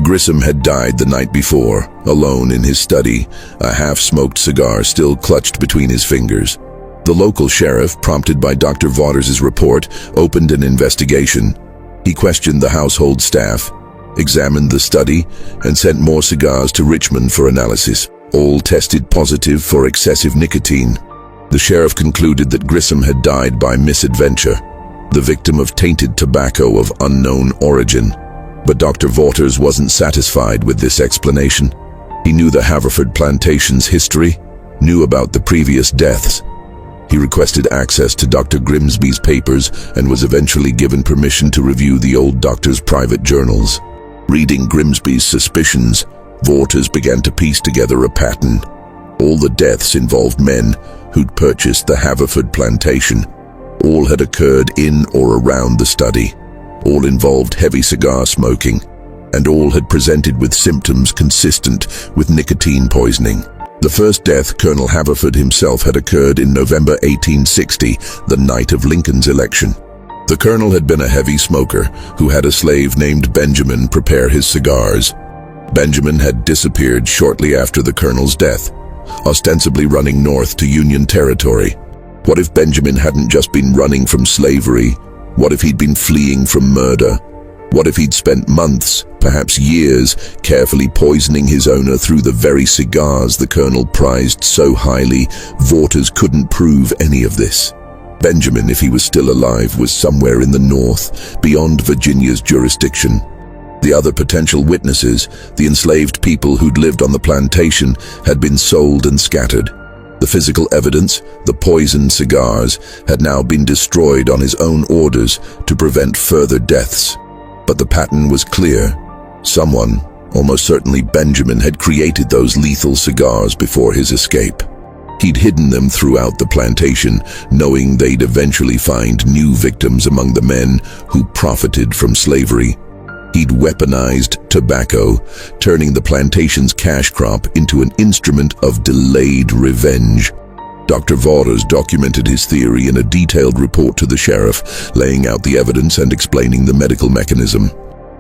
Grissom had died the night before, alone in his study, a half-smoked cigar still clutched between his fingers. The local sheriff, prompted by Dr. Waters' report, opened an investigation. He questioned the household staff, examined the study, and sent more cigars to Richmond for analysis. All tested positive for excessive nicotine. The sheriff concluded that Grissom had died by misadventure, the victim of tainted tobacco of unknown origin. But Dr. Waters wasn't satisfied with this explanation. He knew the Haverford Plantation's history, knew about the previous deaths. He requested access to Dr. Grimsby's papers and was eventually given permission to review the old doctor's private journals. Reading Grimsby's suspicions, Waters began to piece together a pattern. All the deaths involved men who'd purchased the Haverford Plantation. All had occurred in or around the study. All involved heavy cigar smoking, and all had presented with symptoms consistent with nicotine poisoning. The first death, Colonel Haverford himself, had occurred in November 1860, the night of Lincoln's election. The colonel had been a heavy smoker who had a slave named Benjamin prepare his cigars. Benjamin had disappeared shortly after the colonel's death, ostensibly running north to Union territory. What if Benjamin hadn't just been running from slavery? What if he'd been fleeing from murder? What if he'd spent months, perhaps years, carefully poisoning his owner through the very cigars the colonel prized so highly? Waters couldn't prove any of this. Benjamin, if he was still alive, was somewhere in the north, beyond Virginia's jurisdiction. The other potential witnesses, the enslaved people who'd lived on the plantation, had been sold and scattered. The physical evidence, the poisoned cigars, had now been destroyed on his own orders to prevent further deaths. But the pattern was clear. Someone, almost certainly Benjamin, had created those lethal cigars before his escape. He'd hidden them throughout the plantation, knowing they'd eventually find new victims among the men who profited from slavery. He'd weaponized tobacco, turning the plantation's cash crop into an instrument of delayed revenge. Dr. Waters documented his theory in a detailed report to the sheriff, laying out the evidence and explaining the medical mechanism.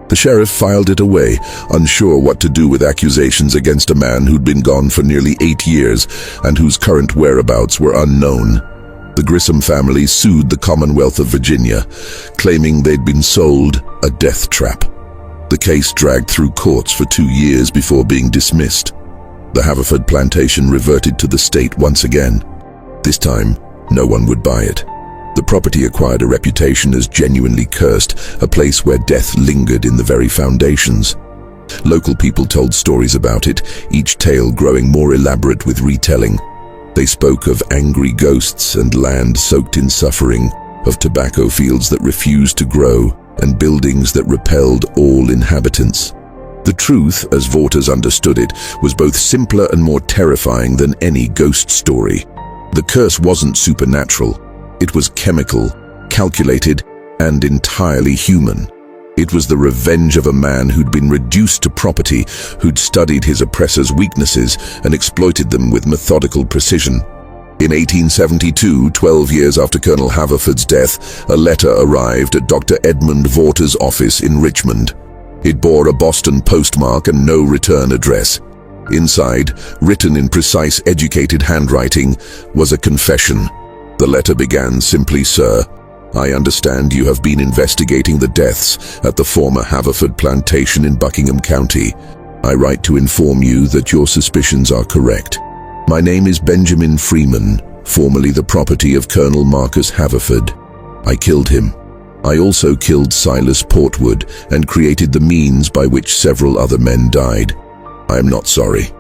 The sheriff filed it away, unsure what to do with accusations against a man who'd been gone for nearly 8 years and whose current whereabouts were unknown. The Grissom family sued the Commonwealth of Virginia, claiming they'd been sold a death trap. The case dragged through courts for 2 years before being dismissed. The Haverford Plantation reverted to the state once again. This time, no one would buy it. The property acquired a reputation as genuinely cursed, a place where death lingered in the very foundations. Local people told stories about it, each tale growing more elaborate with retelling. They spoke of angry ghosts and land soaked in suffering, of tobacco fields that refused to grow, and buildings that repelled all inhabitants. The truth, as Waters understood it, was both simpler and more terrifying than any ghost story. The curse wasn't supernatural. It was chemical, calculated, and entirely human. It was the revenge of a man who'd been reduced to property, who'd studied his oppressors' weaknesses and exploited them with methodical precision. In 1872, 12 years after Colonel Haverford's death, a letter arrived at Dr. Edmund Vorter's office in Richmond. It bore a Boston postmark and no return address. Inside, written in precise, educated handwriting, was a confession. The letter began simply, "Sir, I understand you have been investigating the deaths at the former Haverford Plantation in Buckingham County. I write to inform you that your suspicions are correct. My name is Benjamin Freeman, formerly the property of Colonel Marcus Haverford. I killed him. I also killed Silas Portwood and created the means by which several other men died. I am not sorry.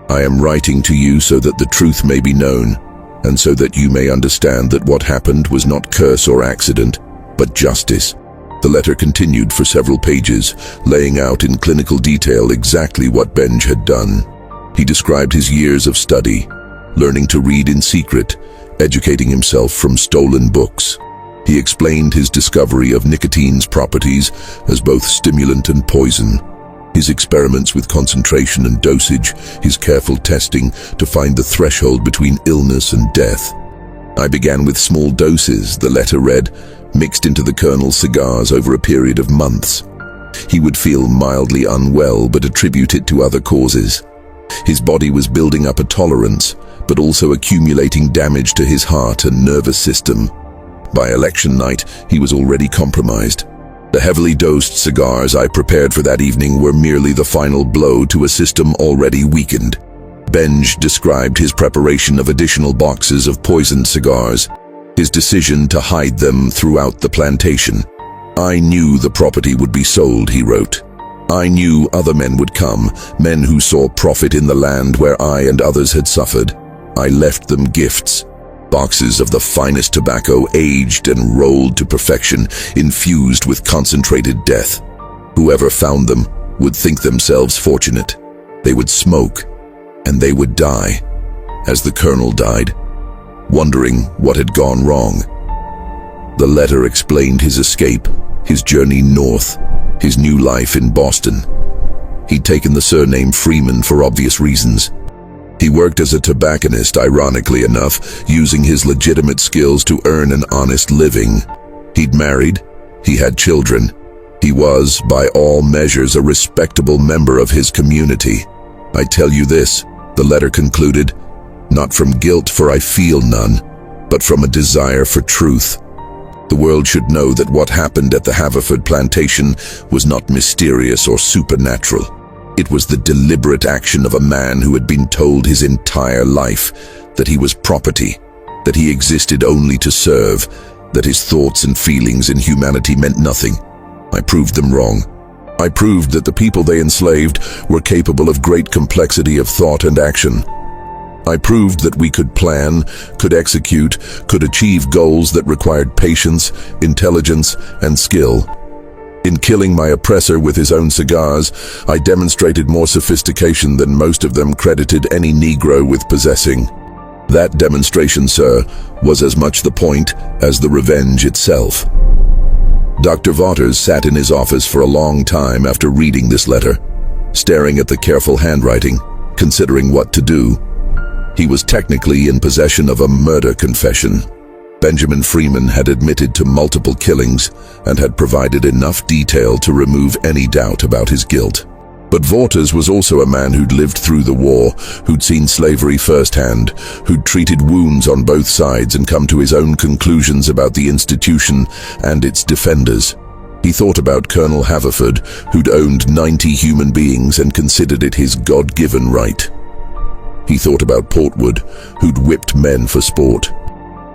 I am writing to you so that the truth may be known, and so that you may understand that what happened was not curse or accident, but justice." The letter continued for several pages, laying out in clinical detail exactly what Benj had done. He described his years of study, learning to read in secret, educating himself from stolen books. He explained his discovery of nicotine's properties as both stimulant and poison, his experiments with concentration and dosage, his careful testing to find the threshold between illness and death. "I began with small doses," the letter read, "mixed into the Colonel's cigars over a period of months. He would feel mildly unwell but attribute it to other causes. His body was building up a tolerance, but also accumulating damage to his heart and nervous system. By election night, he was already compromised. The heavily dosed cigars I prepared for that evening were merely the final blow to a system already weakened." Benj described his preparation of additional boxes of poisoned cigars, his decision to hide them throughout the plantation. "I knew the property would be sold," he wrote. "I knew other men would come, men who saw profit in the land where I and others had suffered. I left them gifts. Boxes of the finest tobacco, aged and rolled to perfection, infused with concentrated death. Whoever found them would think themselves fortunate. They would smoke, and they would die, as the Colonel died, wondering what had gone wrong." The letter explained his escape, his journey north, his new life in Boston. He'd taken the surname Freeman for obvious reasons. He worked as a tobacconist, ironically enough, using his legitimate skills to earn an honest living. He'd married, he had children. He was, by all measures, a respectable member of his community. "I tell you this," the letter concluded, "not from guilt, for I feel none, but from a desire for truth. The world should know that what happened at the Haverford Plantation was not mysterious or supernatural. It was the deliberate action of a man who had been told his entire life that he was property, that he existed only to serve, that his thoughts and feelings in humanity meant nothing. I proved them wrong. I proved that the people they enslaved were capable of great complexity of thought and action. I proved that we could plan, could execute, could achieve goals that required patience, intelligence, and skill. In killing my oppressor with his own cigars, I demonstrated more sophistication than most of them credited any Negro with possessing. That demonstration, sir, was as much the point as the revenge itself." Dr. Waters sat in his office for a long time after reading this letter, staring at the careful handwriting, considering what to do. He was technically in possession of a murder confession. Benjamin Freeman had admitted to multiple killings and had provided enough detail to remove any doubt about his guilt. But Waters was also a man who'd lived through the war, who'd seen slavery firsthand, who'd treated wounds on both sides and come to his own conclusions about the institution and its defenders. He thought about Colonel Haverford, who'd owned 90 human beings and considered it his God-given right. He thought about Portwood, who'd whipped men for sport.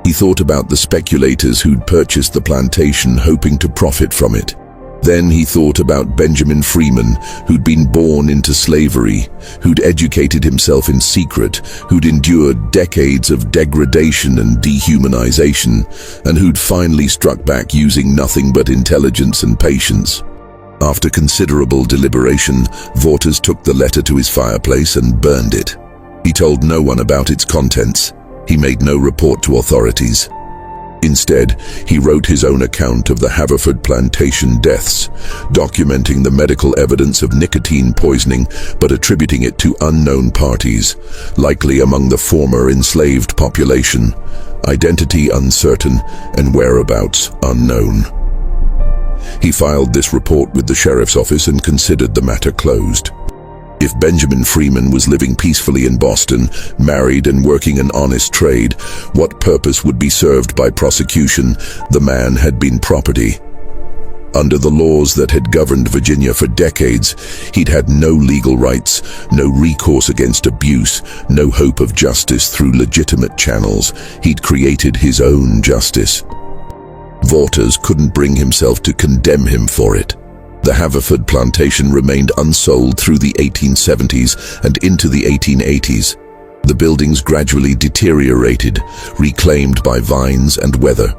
He thought about the speculators who'd purchased the plantation hoping to profit from it. Then he thought about Benjamin Freeman, who'd been born into slavery, who'd educated himself in secret, who'd endured decades of degradation and dehumanization, and who'd finally struck back using nothing but intelligence and patience. After considerable deliberation, Waters took the letter to his fireplace and burned it. He told no one about its contents. He made no report to authorities. Instead, he wrote his own account of the Haverford Plantation deaths, documenting the medical evidence of nicotine poisoning but attributing it to unknown parties, likely among the former enslaved population, identity uncertain and whereabouts unknown. He filed this report with the sheriff's office and considered the matter closed. If Benjamin Freeman was living peacefully in Boston, married and working an honest trade, what purpose would be served by prosecution? The man had been property. Under the laws that had governed Virginia for decades, he'd had no legal rights, no recourse against abuse, no hope of justice through legitimate channels. He'd created his own justice. Waters couldn't bring himself to condemn him for it. The Haverford Plantation remained unsold through the 1870s and into the 1880s. The buildings gradually deteriorated, reclaimed by vines and weather.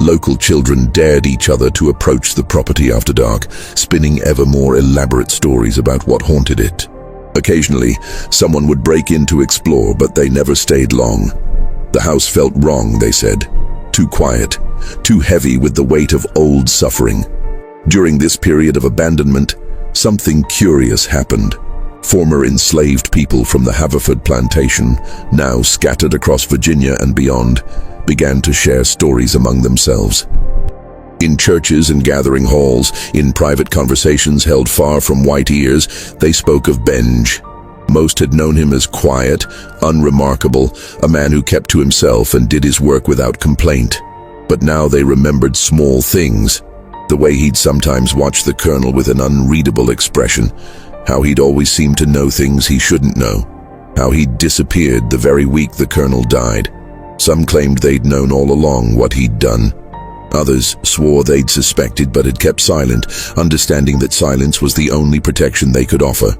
Local children dared each other to approach the property after dark, spinning ever more elaborate stories about what haunted it. Occasionally, someone would break in to explore, but they never stayed long. The house felt wrong, they said. Too quiet, too heavy with the weight of old suffering. During this period of abandonment, something curious happened. Former enslaved people from the Haverford Plantation, now scattered across Virginia and beyond, began to share stories among themselves. In churches and gathering halls, in private conversations held far from white ears, they spoke of Benj. Most had known him as quiet, unremarkable, a man who kept to himself and did his work without complaint. But now they remembered small things. The way he'd sometimes watch the colonel with an unreadable expression, how he'd always seemed to know things he shouldn't know, how he'd disappeared the very week the colonel died. Some claimed they'd known all along what he'd done. Others swore they'd suspected but had kept silent, understanding that silence was the only protection they could offer.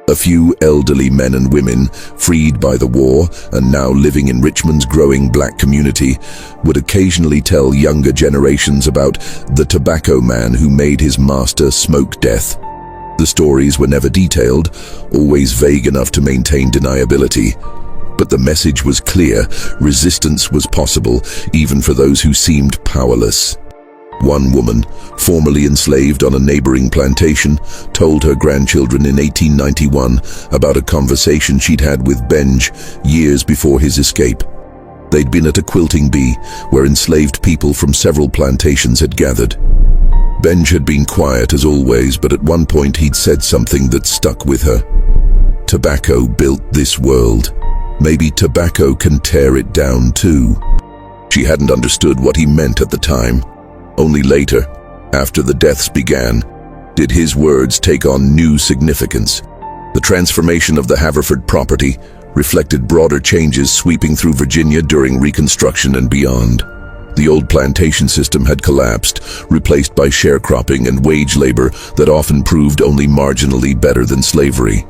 A few elderly men and women, freed by the war and now living in Richmond's growing black community, would occasionally tell younger generations about the tobacco man who made his master smoke death. The stories were never detailed, always vague enough to maintain deniability. But the message was clear: resistance was possible, even for those who seemed powerless. One woman, formerly enslaved on a neighboring plantation, told her grandchildren in 1891 about a conversation she'd had with Benj years before his escape. They'd been at a quilting bee, where enslaved people from several plantations had gathered. Benj had been quiet as always, but at one point he'd said something that stuck with her. Tobacco built this world. Maybe tobacco can tear it down too. She hadn't understood what he meant at the time. Only later, after the deaths began, did his words take on new significance. The transformation of the Haverford property reflected broader changes sweeping through Virginia during Reconstruction and beyond. The old plantation system had collapsed, replaced by sharecropping and wage labor that often proved only marginally better than slavery.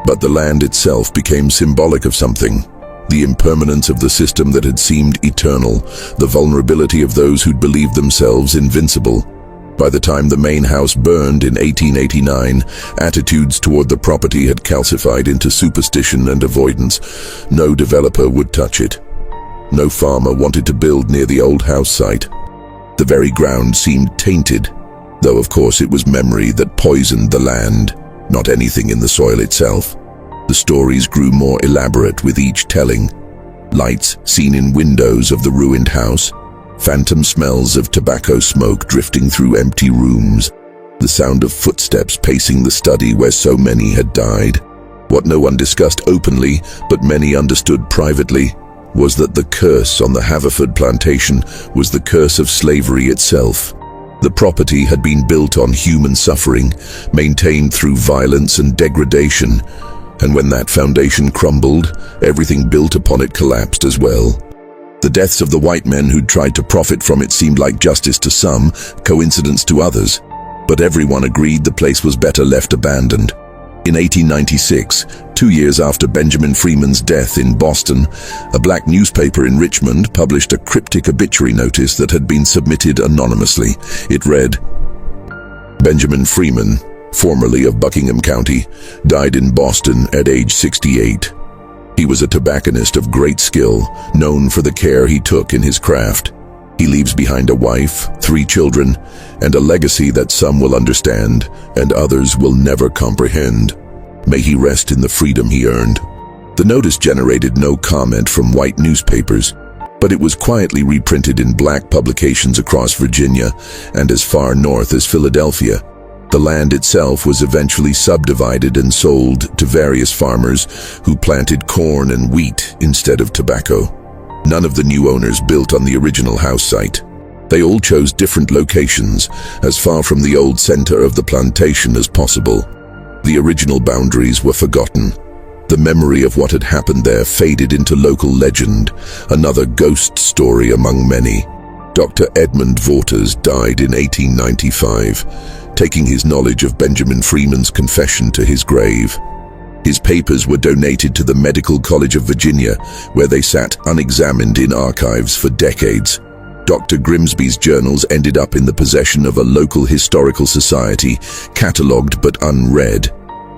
But the land itself became symbolic of something. The impermanence of the system that had seemed eternal, the vulnerability of those who'd believed themselves invincible. By the time the main house burned in 1889, attitudes toward the property had calcified into superstition and avoidance. No developer would touch it. No farmer wanted to build near the old house site. The very ground seemed tainted, though of course it was memory that poisoned the land, not anything in the soil itself. The stories grew more elaborate with each telling. Lights seen in windows of the ruined house, phantom smells of tobacco smoke drifting through empty rooms, the sound of footsteps pacing the study where so many had died. What no one discussed openly, but many understood privately, was that the curse on the Haverford Plantation was the curse of slavery itself. The property had been built on human suffering, maintained through violence and degradation, and when that foundation crumbled, everything built upon it collapsed as well. The deaths of the white men who'd tried to profit from it seemed like justice to some, coincidence to others, but everyone agreed the place was better left abandoned. In 1896, 2 years after Benjamin Freeman's death in Boston, a black newspaper in Richmond published a cryptic obituary notice that had been submitted anonymously. It read, "Benjamin Freeman, formerly of Buckingham County, died in Boston at age 68. He was a tobacconist of great skill, known for the care he took in his craft. He leaves behind a wife, 3 children, and a legacy that some will understand and others will never comprehend. May he rest in the freedom he earned. The notice generated no comment from white newspapers, but it was quietly reprinted in black publications across Virginia and as far north as Philadelphia. The land itself was eventually subdivided and sold to various farmers who planted corn and wheat instead of tobacco. None of the new owners built on the original house site. They all chose different locations, as far from the old center of the plantation as possible. The original boundaries were forgotten. The memory of what had happened there faded into local legend, another ghost story among many. Dr. Edmund Waters died in 1895, taking his knowledge of Benjamin Freeman's confession to his grave. His papers were donated to the Medical College of Virginia, where they sat unexamined in archives for decades. Dr. Grimsby's journals ended up in the possession of a local historical society, catalogued but unread.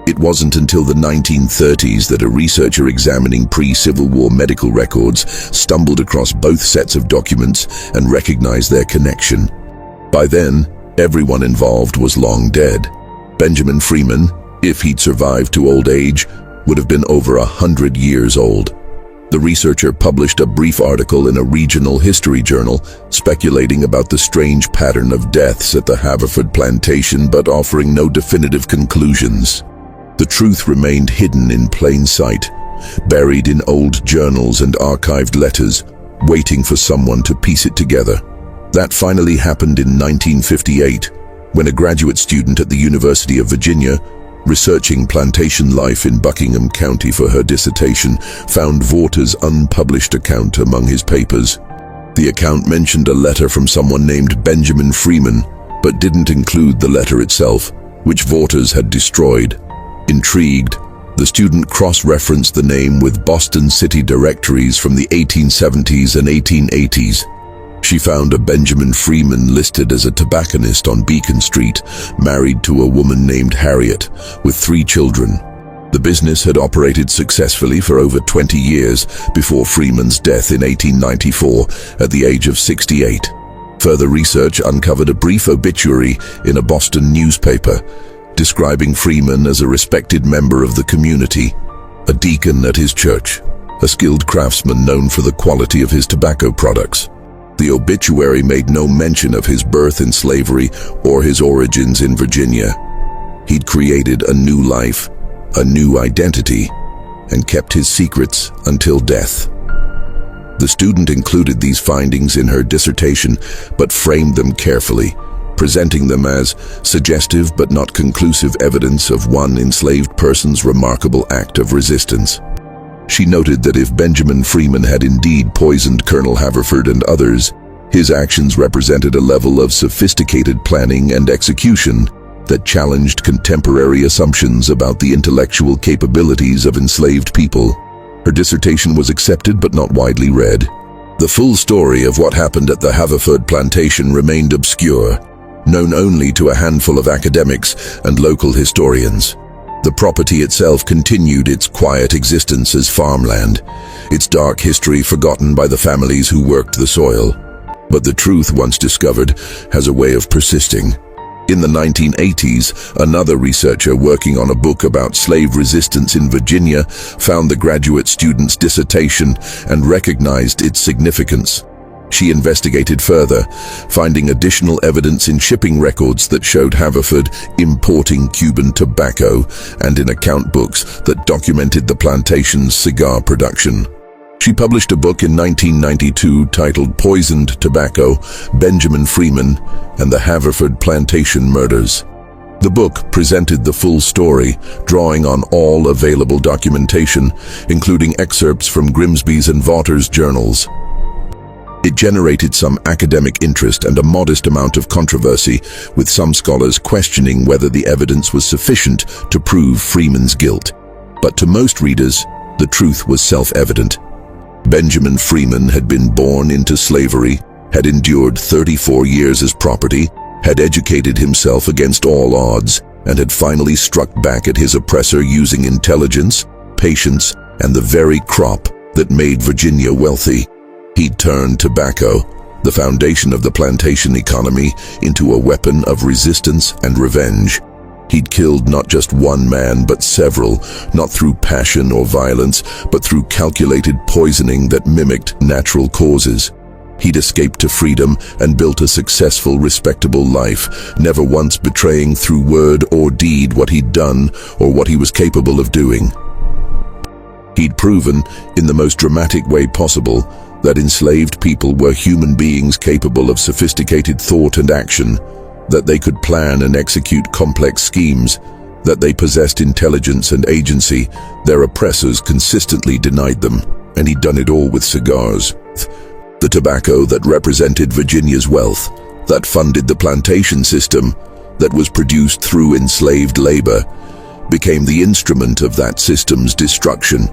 It wasn't until the 1930s that a researcher examining pre-Civil War medical records stumbled across both sets of documents and recognized their connection. By then, everyone involved was long dead. Benjamin Freeman, if he'd survived to old age, would have been over 100 years old. The researcher published a brief article in a regional history journal speculating about the strange pattern of deaths at the Haverford plantation, but offering no definitive conclusions. The truth remained hidden in plain sight, buried in old journals and archived letters, waiting for someone to piece it together. That finally happened in 1958, when a graduate student at the University of Virginia, researching plantation life in Buckingham County for her dissertation, found Waters' unpublished account among his papers. The account mentioned a letter from someone named Benjamin Freeman, but didn't include the letter itself, which Waters had destroyed. Intrigued, the student cross-referenced the name with Boston city directories from the 1870s and 1880s. She found a Benjamin Freeman listed as a tobacconist on Beacon Street, married to a woman named Harriet, with 3 children. The business had operated successfully for over 20 years before Freeman's death in 1894 at the age of 68. Further research uncovered a brief obituary in a Boston newspaper, describing Freeman as a respected member of the community, a deacon at his church, a skilled craftsman known for the quality of his tobacco products. The obituary made no mention of his birth in slavery or his origins in Virginia. He'd created a new life, a new identity, and kept his secrets until death. The student included these findings in her dissertation, but framed them carefully, presenting them as suggestive but not conclusive evidence of one enslaved person's remarkable act of resistance. She noted that if Benjamin Freeman had indeed poisoned Colonel Haverford and others, his actions represented a level of sophisticated planning and execution that challenged contemporary assumptions about the intellectual capabilities of enslaved people. Her dissertation was accepted but not widely read. The full story of what happened at the Haverford plantation remained obscure, known only to a handful of academics and local historians. The property itself continued its quiet existence as farmland, its dark history forgotten by the families who worked the soil. But the truth, once discovered, has a way of persisting. In the 1980s, another researcher working on a book about slave resistance in Virginia found the graduate student's dissertation and recognized its significance. She investigated further, finding additional evidence in shipping records that showed Haverford importing Cuban tobacco and in account books that documented the plantation's cigar production. She published a book in 1992 titled Poisoned Tobacco, Benjamin Freeman and the Haverford Plantation Murders. The book presented the full story, drawing on all available documentation, including excerpts from Grimsby's and Waters' journals. It generated some academic interest and a modest amount of controversy, with some scholars questioning whether the evidence was sufficient to prove Freeman's guilt. But to most readers, the truth was self-evident. Benjamin Freeman had been born into slavery, had endured 34 years as property, had educated himself against all odds, and had finally struck back at his oppressor using intelligence, patience, and the very crop that made Virginia wealthy. He'd turned tobacco, the foundation of the plantation economy, into a weapon of resistance and revenge. He'd killed not just one man, but several, not through passion or violence, but through calculated poisoning that mimicked natural causes. He'd escaped to freedom and built a successful, respectable life, never once betraying through word or deed what he'd done or what he was capable of doing. He'd proven, in the most dramatic way possible, that enslaved people were human beings capable of sophisticated thought and action, that they could plan and execute complex schemes, that they possessed intelligence and agency their oppressors consistently denied them, and he'd done it all with cigars. The tobacco that represented Virginia's wealth, that funded the plantation system, that was produced through enslaved labor, became the instrument of that system's destruction,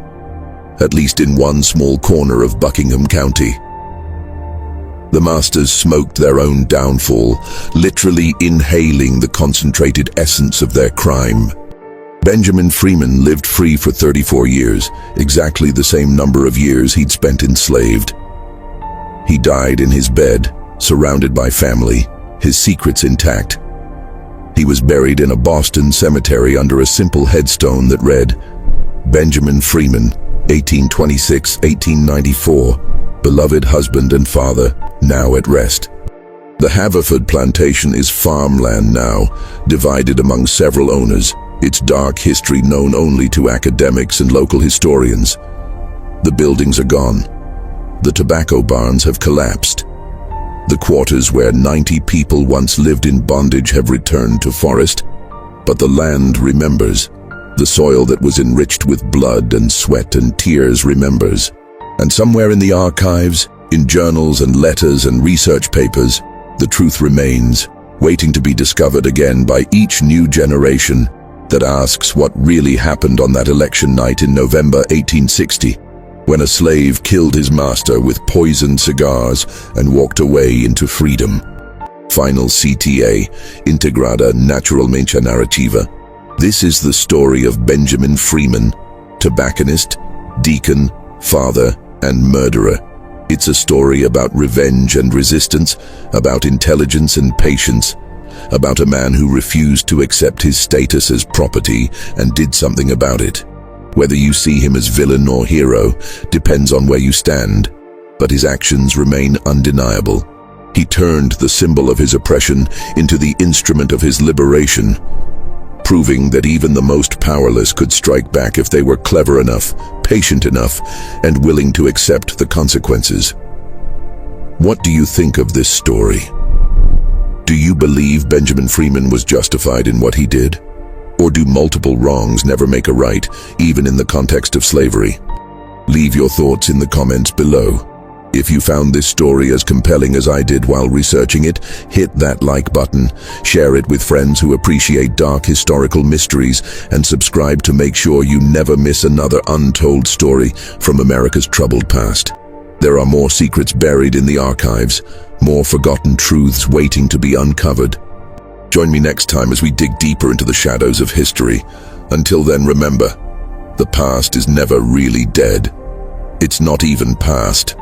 at least in one small corner of Buckingham County. The masters smoked their own downfall, literally inhaling the concentrated essence of their crime. Benjamin Freeman lived free for 34 years, exactly the same number of years he'd spent enslaved. He died in his bed, surrounded by family, his secrets intact. He was buried in a Boston cemetery under a simple headstone that read, "Benjamin Freeman, 1826-1894, beloved husband and father, now at rest." The Haverford plantation is farmland now, divided among several owners, its dark history known only to academics and local historians. The buildings are gone. The tobacco barns have collapsed. The quarters where 90 people once lived in bondage have returned to forest, but the land remembers. The soil that was enriched with blood and sweat and tears remembers. And somewhere in the archives, in journals and letters and research papers, the truth remains, waiting to be discovered again by each new generation that asks what really happened on that election night in November 1860, when a slave killed his master with poisoned cigars and walked away into freedom. Final CTA, Integrada Naturalmente Narrativa. This is the story of Benjamin Freeman, tobacconist, deacon, father, and murderer. It's a story about revenge and resistance, about intelligence and patience, about a man who refused to accept his status as property and did something about it. Whether you see him as villain or hero depends on where you stand, but his actions remain undeniable. He turned the symbol of his oppression into the instrument of his liberation, proving that even the most powerless could strike back if they were clever enough, patient enough, and willing to accept the consequences. What do you think of this story? Do you believe Benjamin Freeman was justified in what he did? Or do multiple wrongs never make a right, even in the context of slavery? Leave your thoughts in the comments below. If you found this story as compelling as I did while researching it, hit that like button, share it with friends who appreciate dark historical mysteries, and subscribe to make sure you never miss another untold story from America's troubled past. There are more secrets buried in the archives, more forgotten truths waiting to be uncovered. Join me next time as we dig deeper into the shadows of history. Until then, remember, the past is never really dead. It's not even past.